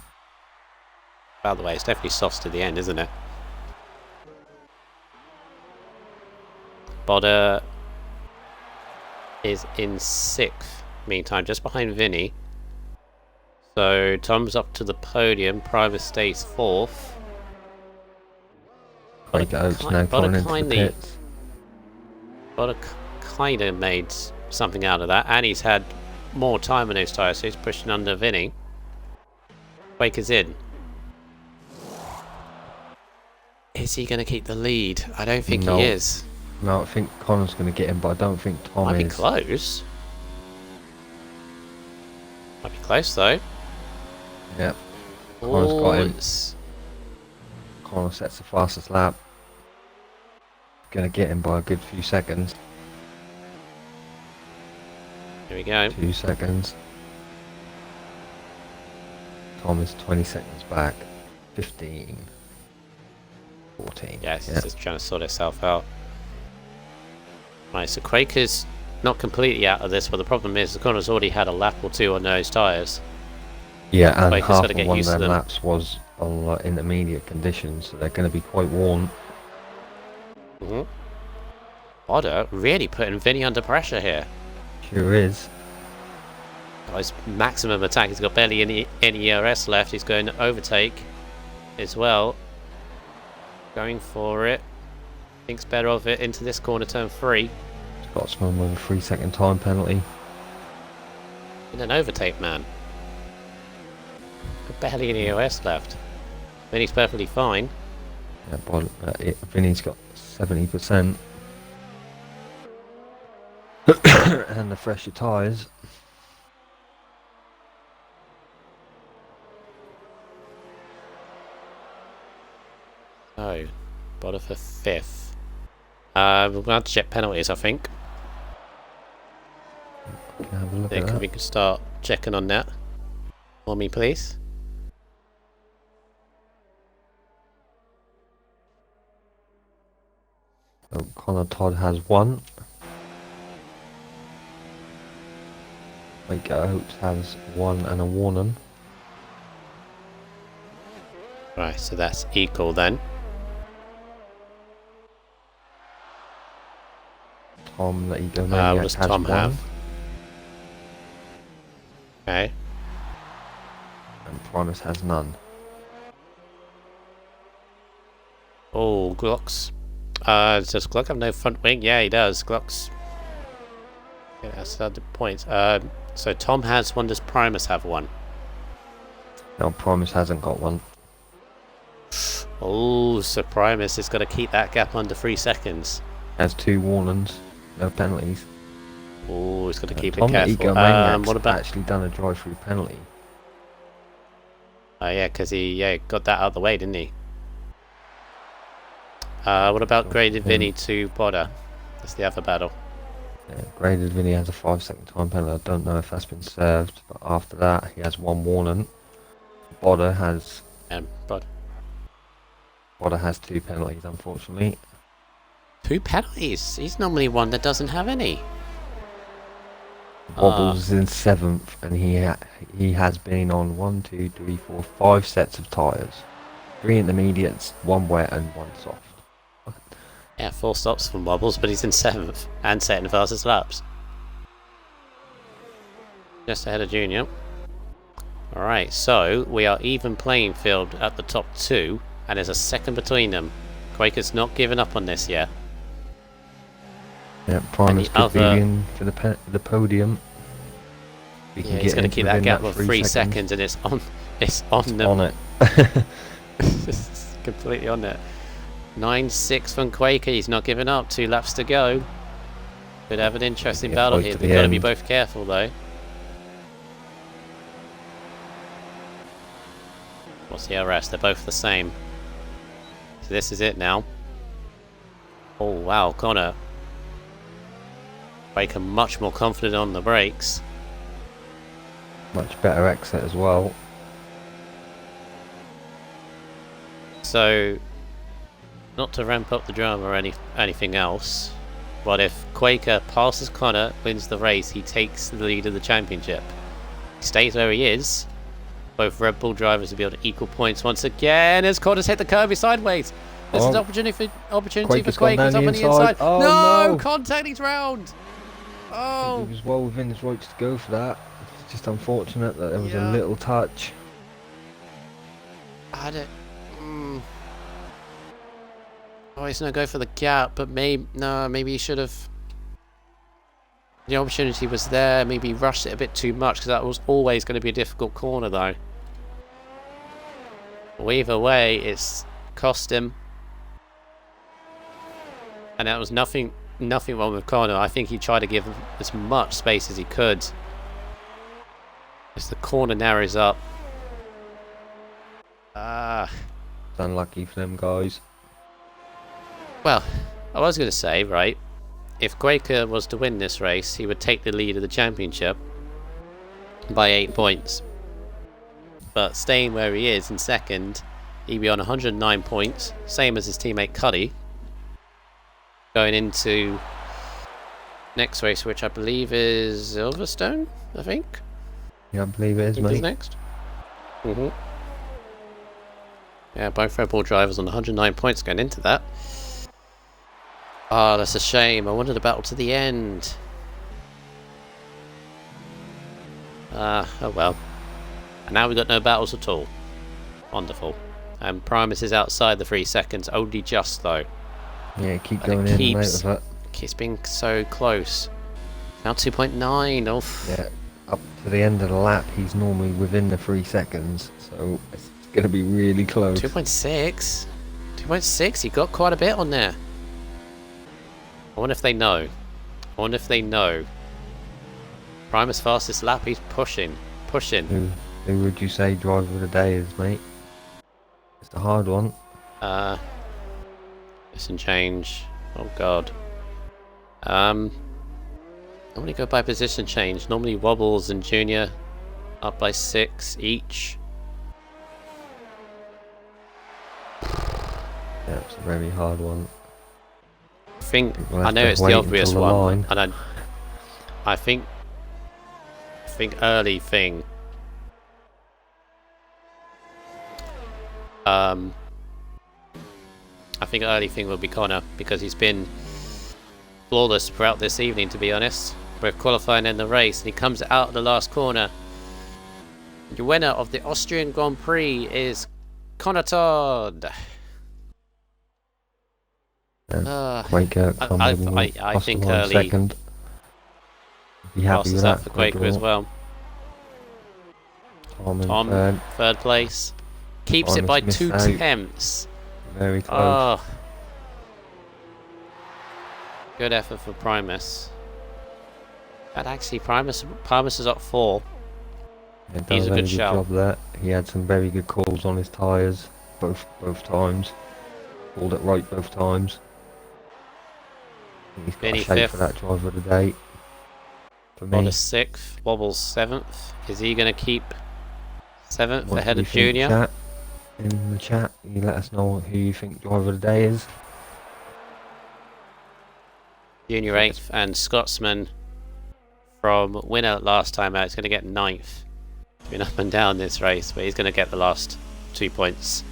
By the way, it's definitely softs to the end, isn't it? Bodder is in 6th, meantime, just behind Vinny. So Tom's up to the podium, Primus stays 4th. Quaker Oats now coming into the pits. Bodder kind of made something out of that, and he's had more time on those tyres, so he's pushing under Vinny. Quaker's in. Is he going to keep the lead? I don't think he is. No, I think Connor's going to get him, but I don't think Tom is. Might be close. Might be close though. Yep. Connor's got him. It's... Connor sets the fastest lap. Going to get him by a good few seconds. Here we go. 2 seconds. Tom is 20 seconds back. 15. 14. Yes, he's just trying to sort itself out. Right, so Quaker's not completely out of this, but the problem is the Connor's already had a lap or two on those tyres. Yeah, and Quaker's half got to of get one of used to their them. laps was on intermediate conditions, so they're going to be quite worn. Bodder really putting Vinny under pressure here. Sure is. His maximum attack. He's got barely any ERS left. He's going to overtake as well. Going for it. Thinks better of it into this corner, turn 3. Scotsman with a 3-second time penalty. In an overtake, man. Got barely any ERS left. Vinny's perfectly fine. Yeah, but Vinny's got 70%. And the fresher tyres. So, Bodder for 5th. We're going to have to check penalties, I think. Can I have a look I at think that? we can start checking on that. For me, please. So Connor Todd has 1. Quaker Oats has 1 and a warning. Right, so that's equal then. Tom, the Ego What Maniac, does has Tom 1. have? Okay. And Primus has none. Oh, Glocks. Does Glock have no front wing? Yeah, he does. Glock's... Yeah, that's the point. So Tom has 1. Does Primus have 1? No, Primus hasn't got 1. Oh, so Primus is going to keep that gap under 3 seconds. Has 2 warnings, no penalties. Oh, he's going to keep Tom, it the careful. Ego Maniac's What about... actually done a drive-through penalty. yeah, because he got that out of the way, didn't he? What about graded Vinny to Bodder? That's the other battle. Yeah, graded Vinny has a 5-second time penalty. I don't know if that's been served, but after that he has 1 warning. Bodder has... Bodder has 2 penalties, unfortunately. 2 penalties? He's normally one that doesn't have any. Wobbles is in 7th, and he has been on 1, 2, 3, 4, 5 sets of tyres. 3 intermediates, 1 wet and 1 soft. Yeah, 4 stops from Wobbles, but he's in 7th and setting the fastest laps. Just ahead of Junior. Alright, so we are even playing field at the top 2, and there's a second between them. Quaker's not giving up on this yet. Yeah, Primus could be in for the podium. Yeah, he's going to keep that gap of 3 seconds, and it's on them. On it. It's completely on it. 9-6 from Quaker. He's not giving up. 2 laps to go. Could have an interesting battle here. They've got to be both careful though. What's the RS? They're both the same. So this is it now. Oh wow, Connor. Baker much more confident on the brakes. Much better exit as well. So, not to ramp up the drama or anything else, but if Quaker passes Connor, wins the race, he takes the lead of the championship. He stays where he is. Both Red Bull drivers will be able to equal points once again as Connor's hit the curvy sideways. There's an opportunity for Quaker's Quaker up on the inside. Oh, no! Contact, he's round! Oh! He was well within his rights to go for that. It's just unfortunate that there was a little touch. I don't... Oh, he's gonna go for the gap, but maybe he should have... The opportunity was there, maybe he rushed it a bit too much, because that was always going to be a difficult corner, though. Well, either way, it's cost him. And that was nothing wrong with Connor. I think he tried to give him as much space as he could. As the corner narrows up. It's unlucky for them guys. Well, I was going to say, right, if Quaker was to win this race, he would take the lead of the championship by 8 points. But staying where he is in second, he'd be on 109 points, same as his teammate Cuddy. Going into next race, which I believe is Silverstone, I think. Yeah, I believe it is, mate. Is next. Yeah, both Red Bull drivers on 109 points going into that. Oh, that's a shame. I wanted a battle to the end. Oh well. And now we've got no battles at all. Wonderful. And Primus is outside the 3 seconds, only just though. Yeah, keep going in, mate, with that. Keeps being so close. Now 2.9. Oh. Yeah, up to the end of the lap, he's normally within the 3 seconds, so it's going to be really close. 2.6? 2.6? He got quite a bit on there. I wonder if they know. I wonder if they know. Primus fastest lap, he's pushing. Who would you say driver of the day is, mate? It's a hard one. Listen change. Oh god. Normally go by position change. Normally Wobbles and Junior up by 6 each. Yeah, it's a very hard one. I know it's the obvious one, and I think early thing. I think early thing will be Connor because he's been flawless throughout this evening, to be honest. With qualifying in the race, and he comes out of the last corner. The winner of the Austrian Grand Prix is Connor Todd. Quaker, I think early second. Be happy with that for Quaker as well. Tom third place. Keeps it by 2 tenths. Very close. Oh. Good effort for Primus. And actually Primus is up 4. He's a good shout. Job there. He had some very good calls on his tyres both times. Called it right both times. He's got a shape for that driver of the day. For me. Wallace 6th, Wobbles 7th. Is he going to keep 7th ahead of Junior? In the chat, you let us know who you think driver of the day is. Junior 8th, and Scotsman from winner last time out is going to get 9th. Been up and down this race, but he's going to get the last 2 points.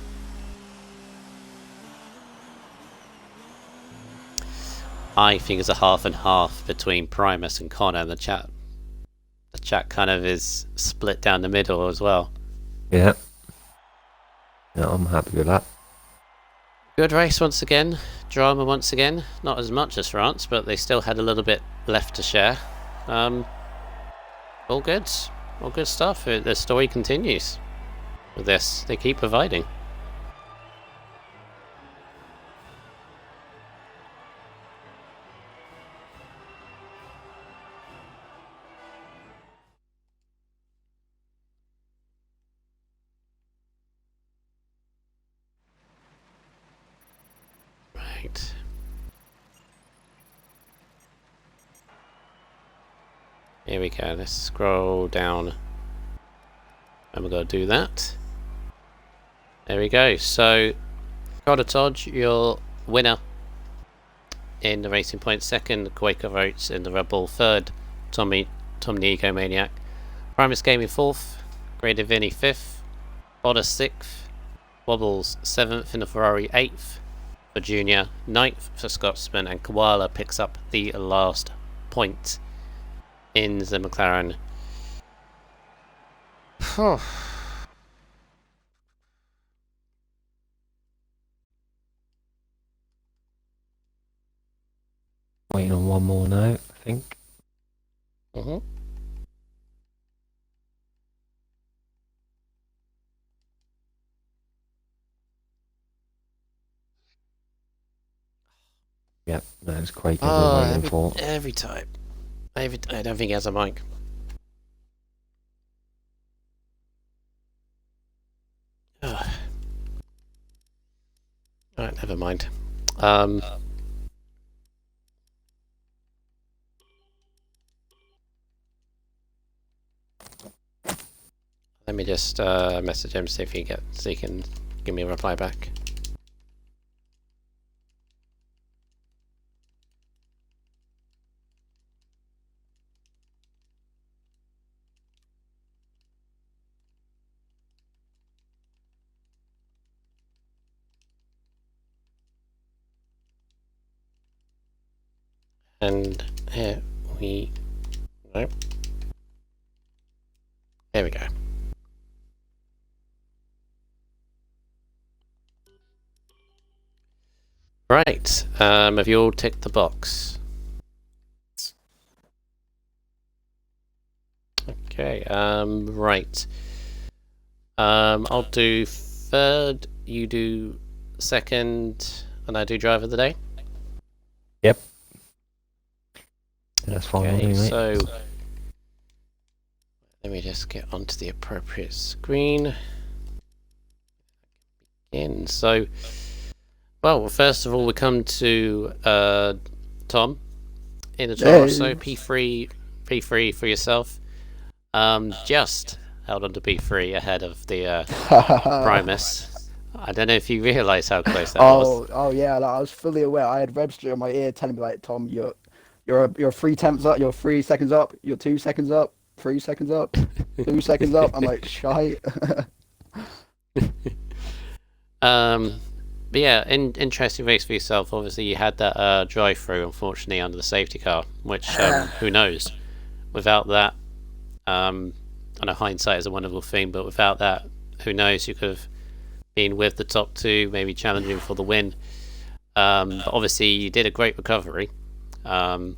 I think it's a half and half between Primus and Connor. The chat kind of is split down the middle as well. Yeah. Yeah, I'm happy with that. Good race once again. Drama once again. Not as much as France, but they still had a little bit left to share. All good. All good stuff. The story continues with this. They keep providing. Right. Here we go. Let's scroll down. And we're going to do that. There we go. So, Carter Todd, your winner in the Racing Point. Second, Quaker Votes in the Red Bull. Third, Tom Nico Maniac. Primus Gaming fourth. Grady Vinny fifth. Bottas sixth. Wobbles seventh in the Ferrari eighth. For Junior, ninth for Scotsman, and Koala picks up the last point in the McLaren. Waiting on one more now, I think. Mm-hmm. Yep, that's Quaker we're waiting for. Every time. I don't think he has a mic. Alright, never mind. Let me just message him, see if he can give me a reply back. And here we go. There we go. Right. Have you all ticked the box? Okay. Right. I'll do third. You do second, and I do driver of the day. Yep. That's fine. Okay. Anyway. So let me just get onto the appropriate screen. So, well, first of all, we come to Tom in the Toro. So P3 for yourself. Just held on to P3 ahead of the Primus. I don't know if you realise how close that was. Oh yeah, like, I was fully aware. I had Webster in my ear telling me like, Tom, you're 3 tenths up, you're 3 seconds up, you're 2 seconds up, 3 seconds up, 2 seconds up. I'm like, shite. But yeah, interesting race for yourself. Obviously, you had that drive-through, unfortunately, under the safety car, which who knows? Without that, I know hindsight is a wonderful thing, but without that, who knows? You could have been with the top two, maybe challenging for the win. But obviously, you did a great recovery. So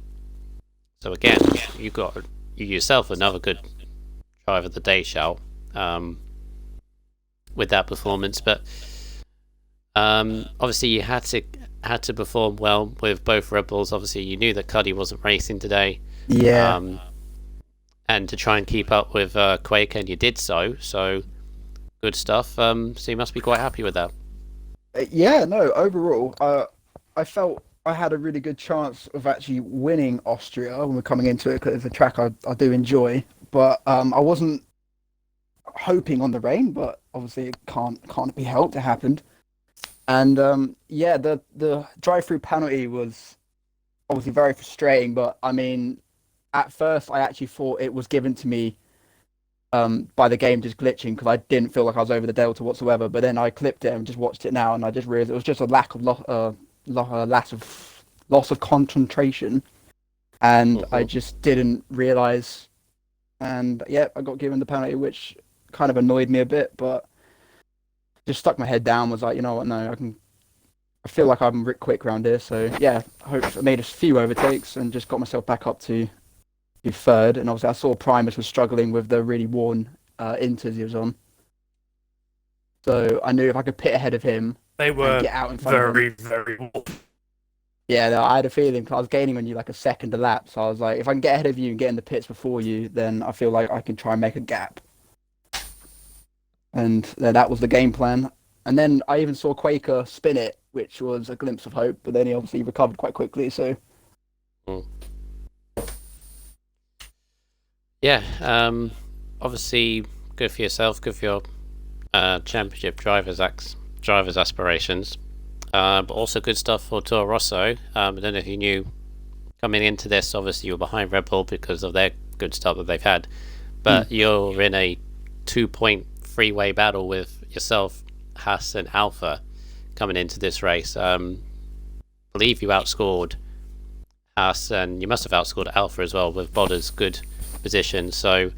again, you yourself another good driver of the day shout with that performance, but. Obviously you had to perform well with both Red Bulls. Obviously you knew that Cuddy wasn't racing today. Yeah. And to try and keep up with Quaker, and you did so good stuff. So you must be quite happy with that. Yeah, no, overall, I felt I had a really good chance of actually winning Austria when we're coming into it, because it's a track I do enjoy. But I wasn't hoping on the rain, but obviously it can't be helped. It happened. And yeah, the drive-through penalty was obviously very frustrating. But I mean, at first I actually thought it was given to me by the game just glitching, because I didn't feel like I was over the delta whatsoever. But then I clipped it and just watched it now, and I just realized it was just a lack of loss of concentration, and I just didn't realize. And yeah, I got given the penalty, which kind of annoyed me a bit, but just stuck my head down. Was like, you know what? No, I feel like I'm quick around here. So yeah, I made a few overtakes and just got myself back up to third. And obviously, I saw Primus was struggling with the really worn inters he was on. So I knew if I could pit ahead of him, they were get out in front of him. very warm. Yeah, no, I had a feeling, because I was gaining on you like a second a lap. So I was like, if I can get ahead of you and get in the pits before you, then I feel like I can try and make a gap. And that was the game plan. And then I even saw Quaker spin it which was a glimpse of hope. But then he obviously recovered quite quickly. So Mm. Yeah, obviously good for yourself, good for your championship drivers aspirations, but also good stuff for Toro Rosso. I don't know if you knew coming into this, obviously you were behind Red Bull because of their good start that they've had, but you're in a 2-point freeway battle with yourself, Haas and Alpha coming into this race. I believe you outscored Haas, and you must have outscored Alpha as well with Bottas' good position. So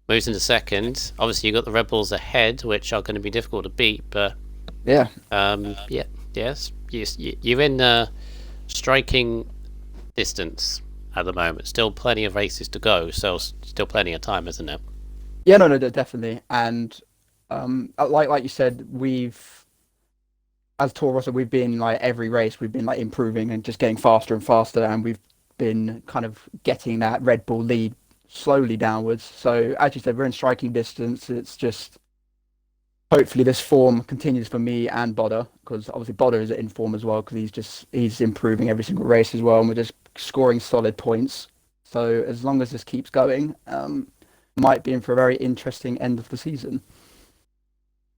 moves into second. Obviously, you got the Red Bulls ahead, which are going to be difficult to beat. But yeah, yes, you're in striking distance at the moment. Still plenty of races to go, so still plenty of time, isn't it? yeah, no, definitely. And like you said, as Toro Rosso, we've been like every race, we've been like improving and just getting faster and faster, and we've been kind of getting that Red Bull lead slowly downwards. So as you said, we're in striking distance. It's just hopefully this form continues for me and Bodder, because obviously Bodder is in form as well, because he's improving every single race as well, and we're just scoring solid points. So as long as this keeps going, might be in for a very interesting end of the season.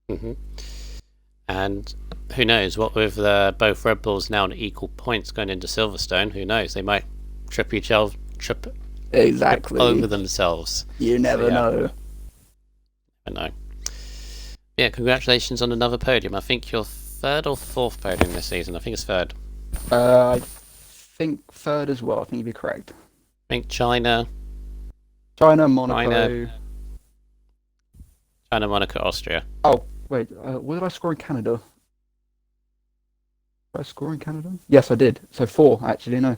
Mm-hmm. And who knows, what with both Red Bulls now on equal points going into Silverstone, who knows, they might trip over themselves. You never know. I know. Yeah, congratulations on another podium. I think your third or fourth podium this season. I think it's third. I think third as well. I think you'd be correct. I think China, Monaco, Monaco, Austria. Oh, wait, what did I score in Canada? Did I score in Canada? Yes, I did. So 4, actually, no.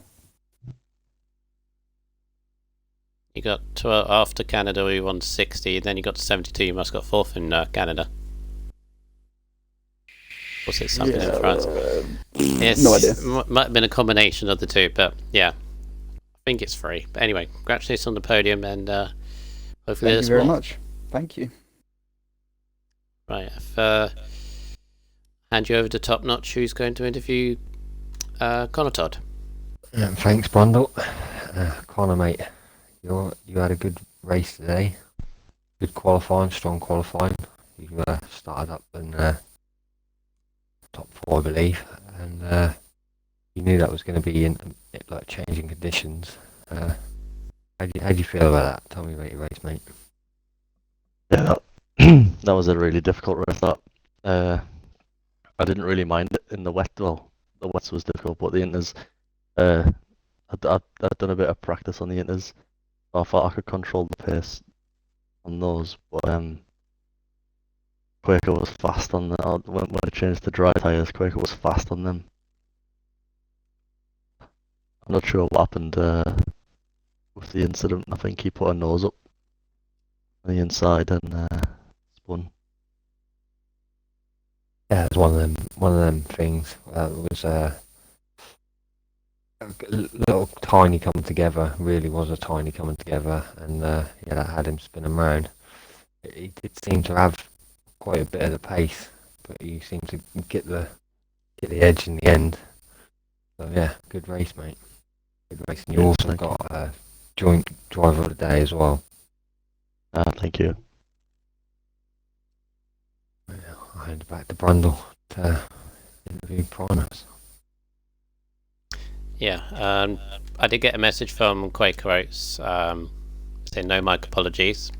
You got to after Canada, we won 60. Then you got to 72. You must have got fourth in Canada. Was it something in France? No idea. Might have been a combination of the two, but yeah, I think it's 3. But anyway, congratulations on the podium, and hopefully Thank you very much. Thank you. Right, hand you over to Top Notch, who's going to interview Connor Todd. Thanks, Brundle. Connor, mate, you had a good race today. Good qualifying, strong qualifying. You started up in top 4, I believe, and you knew that was going to be in like changing conditions. How do you feel about that? Tell me about your race, mate. Yeah, that was a really difficult race. I didn't really mind it in the wet. Well, the wets was difficult, but the inters, I'd done a bit of practice on the inters. I thought I could control the pace on those, but Quaker was fast on the. When I changed to dry tyres, Quaker was fast on them. I'm not sure what happened with the incident. I think he put a nose up on the inside and spun. Yeah, it was one of them things. It was a little tiny coming together. Really was a tiny coming together, and yeah, that had him spinning around. He did seem to have quite a bit of the pace, but he seemed to get the edge in the end. So yeah, good race, mate. Good race, and you also got a joint driver of the day as well. Thank you. I hand it back to Brundle to interview Primus. Yeah, I did get a message from Quaker Oats saying no mic apologies.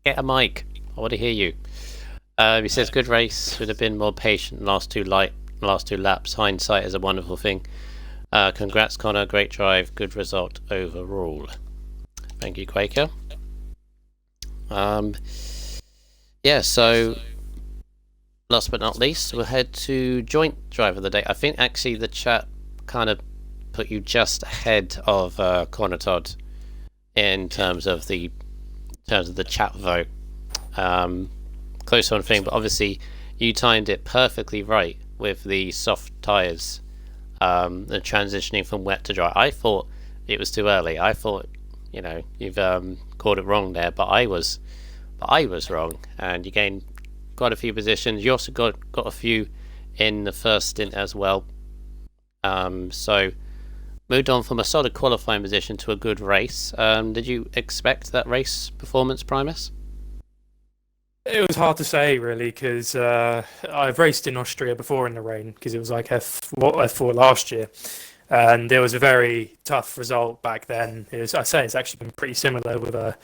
Get a mic. I want to hear you. He says good race. Should have been more patient. Last two laps. Hindsight is a wonderful thing. Congrats, Connor. Great drive. Good result overall. Thank you, Quaker. Yeah. So last but not least, we'll head to joint driver of the day. I think actually the chat kind of put you just ahead of Connor Todd in terms of the chat vote. Close one thing, but obviously you timed it perfectly right with the soft tyres, the transitioning from wet to dry. I thought it was too early. I thought, you've called it wrong there, but I was wrong, and you gained quite a few positions. You also got a few in the first stint as well. So moved on from a solid qualifying position to a good race. Did you expect that race performance, Primus? It was hard to say, really, because I've raced in Austria before in the rain, because it was like F4 last year, and it was a very tough result back then. I say it's actually been pretty similar with a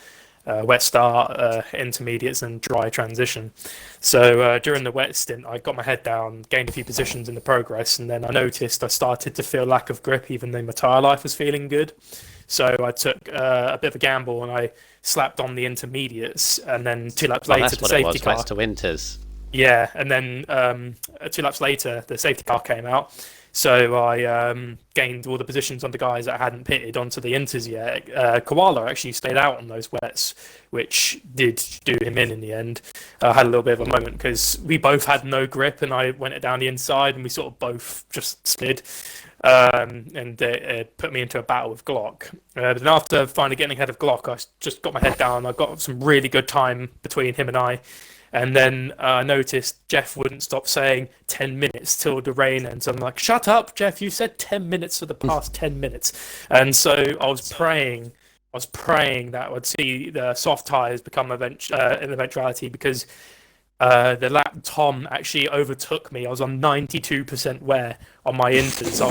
wet start, intermediates, and dry transition. So during the wet stint, I got my head down, gained a few positions in the progress, and then I noticed I started to feel lack of grip, even though my tyre life was feeling good. So I took a bit of a gamble and I slapped on the intermediates, and then 2 laps later, that's the what safety it was, car. wets to winters. Yeah, and then 2 laps later, the safety car came out. So I gained all the positions on the guys that hadn't pitted onto the inters yet. Koala actually stayed out on those wets, which did do him in the end. I had a little bit of a moment because we both had no grip, and I went it down the inside, and we sort of both just slid. And it put me into a battle with Glock. But after finally getting ahead of Glock, I just got my head down. I got some really good time between him and I. And then I noticed Jeff wouldn't stop saying 10 minutes till the rain ends. I'm like, shut up, Jeff, you said 10 minutes for the past 10 minutes. And so I was praying that I would see the soft tyres become an eventuality, because the lap Tom actually overtook me. I was on 92% wear on my inters.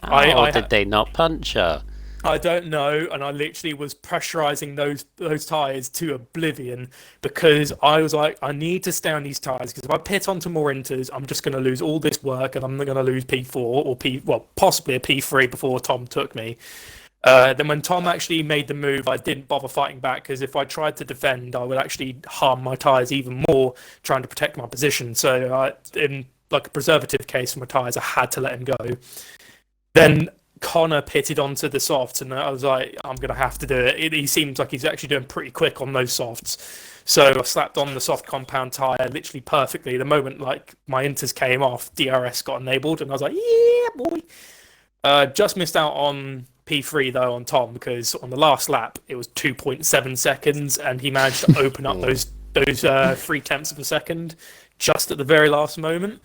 How did they not punch her? I don't know, and I literally was pressurizing those tires to oblivion, because I was like, I need to stay on these tires, because if I pit onto more inters, I'm just going to lose all this work, and I'm going to lose P4 or possibly a P3 before Tom took me. Then when Tom actually made the move, I didn't bother fighting back, because if I tried to defend, I would actually harm my tires even more, trying to protect my position. So in like a preservative case for my tires, I had to let him go. Then Connor pitted onto the softs, and I was like, I'm going to have to do it. He seems like he's actually doing pretty quick on those softs. So I slapped on the soft compound tyre literally perfectly. The moment like my inters came off, DRS got enabled, and I was like, yeah, boy. Just missed out on P3 though on Tom, because on the last lap it was 2.7 seconds, and he managed to open up those 3/10 of a second just at the very last moment.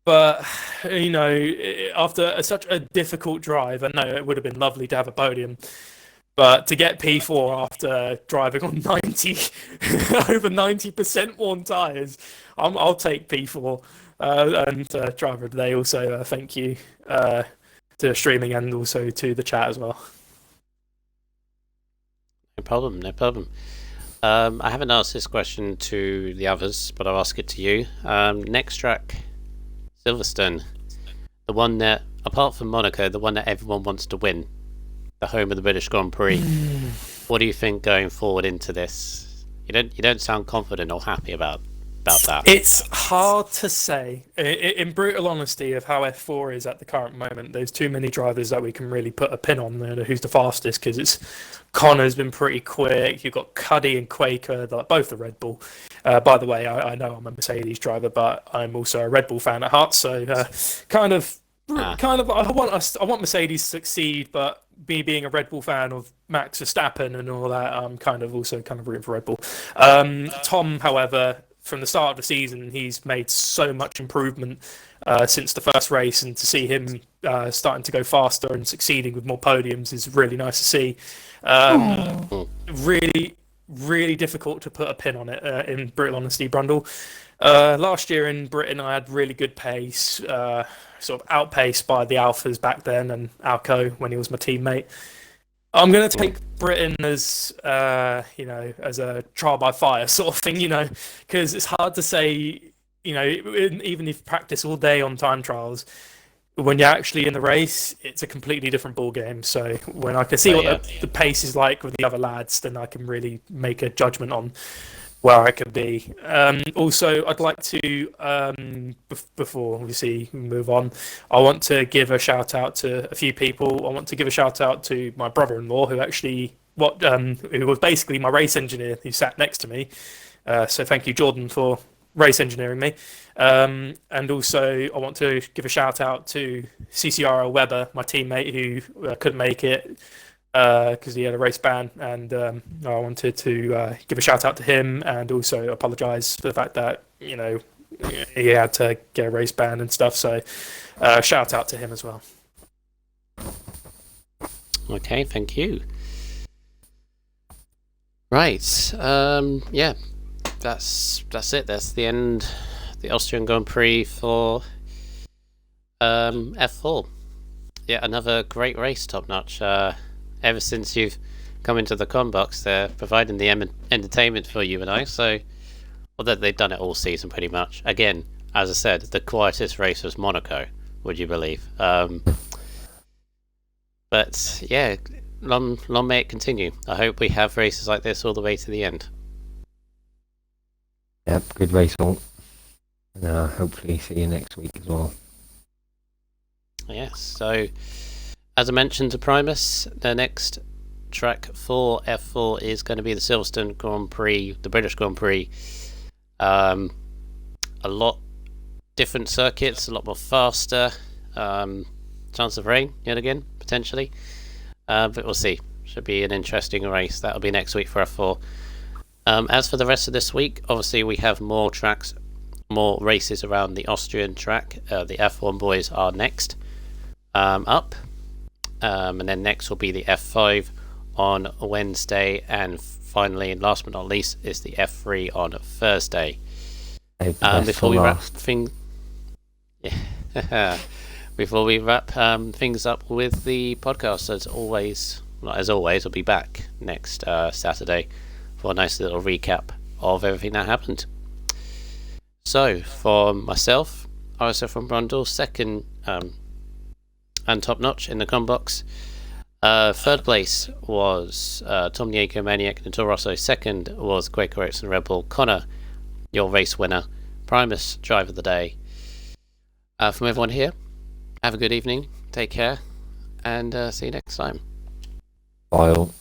But, you know, after such a difficult drive, I know it would have been lovely to have a podium. But to get P4 after driving on 90, over 90% worn tyres, I'll take P4. And driver of the day also, thank you to streaming and also to the chat as well. No problem. I haven't asked this question to the others, but I'll ask it to you. Next track, Silverstone, the one that, apart from Monaco, the one that everyone wants to win, the home of the British Grand Prix. What do you think going forward into this? You don't sound confident or happy about that. It's hard to say. In brutal honesty of how F4 is at the current moment, there's too many drivers that we can really put a pin on who's the fastest, because Connor's been pretty quick. You've got Cuddy and Quaker, both the Red Bull. By the way, I know I'm a Mercedes driver, but I'm also a Red Bull fan at heart. So I want Mercedes to succeed, but me being a Red Bull fan of Max Verstappen and all that, I'm kind of rooting for Red Bull. Tom, however, from the start of the season, he's made so much improvement since the first race, and to see him starting to go faster and succeeding with more podiums is really nice to see. Really, really difficult to put a pin on it, in brutal honesty, Brundle. Last year in Britain, I had really good pace, sort of outpaced by the Alphas back then and Alco when he was my teammate. I'm going to take Britain as, as a trial by fire sort of thing, because it's hard to say, even if you practice all day on time trials, when you're actually in the race, it's a completely different ball game. So when I can see what the pace is like with the other lads, then I can really make a judgment on where I could be. Also, I'd like to, before obviously we move on, I want to give a shout out to a few people. I want to give a shout out to my brother-in-law, who actually who was basically my race engineer, who sat next to me. So thank you, Jordan, for race engineering me. And also, I want to give a shout out to CCRL Weber, my teammate, who couldn't make it because he had a race ban, and I wanted to give a shout out to him, and also apologise for the fact that he had to get a race ban and stuff. So shout out to him as well. Okay, thank you. Right, yeah, that's it. That's the end. The Austrian Grand Prix for F4. Yeah, another great race, top notch. Ever since you've come into the con box, they're providing the entertainment for you and I. So, although they've done it all season pretty much. Again, as I said, the quietest race was Monaco. Would you believe? But yeah, long may it continue. I hope we have races like this all the way to the end. Yep, good race all. And hopefully see you next week as well. Yes, so as I mentioned to Primus, the next track for F4 is going to be the Silverstone Grand Prix, the British Grand Prix. A lot different circuits, a lot more faster. Chance of rain yet again, potentially. But we'll see. Should be an interesting race. That'll be next week for F4. As for the rest of this week, obviously we have more tracks, more races around the Austrian track. The F1 boys are next up. And then next will be the F5 on Wednesday. And finally, and last but not least, is the F3 on Thursday. Before we wrap things... Yeah. Before we wrap things up with the podcast, as always, I'll be back next Saturday for a nice little recap of everything that happened. So, for myself, RSF1 Brundle, second and top notch in the con box. Third place was Tom Nieko Maniac and Toro Rosso. Second was Quaker Oats Red Bull. Connor, your race winner. Primus, driver of the day. From everyone here, have a good evening, take care, and see you next time. Bye all.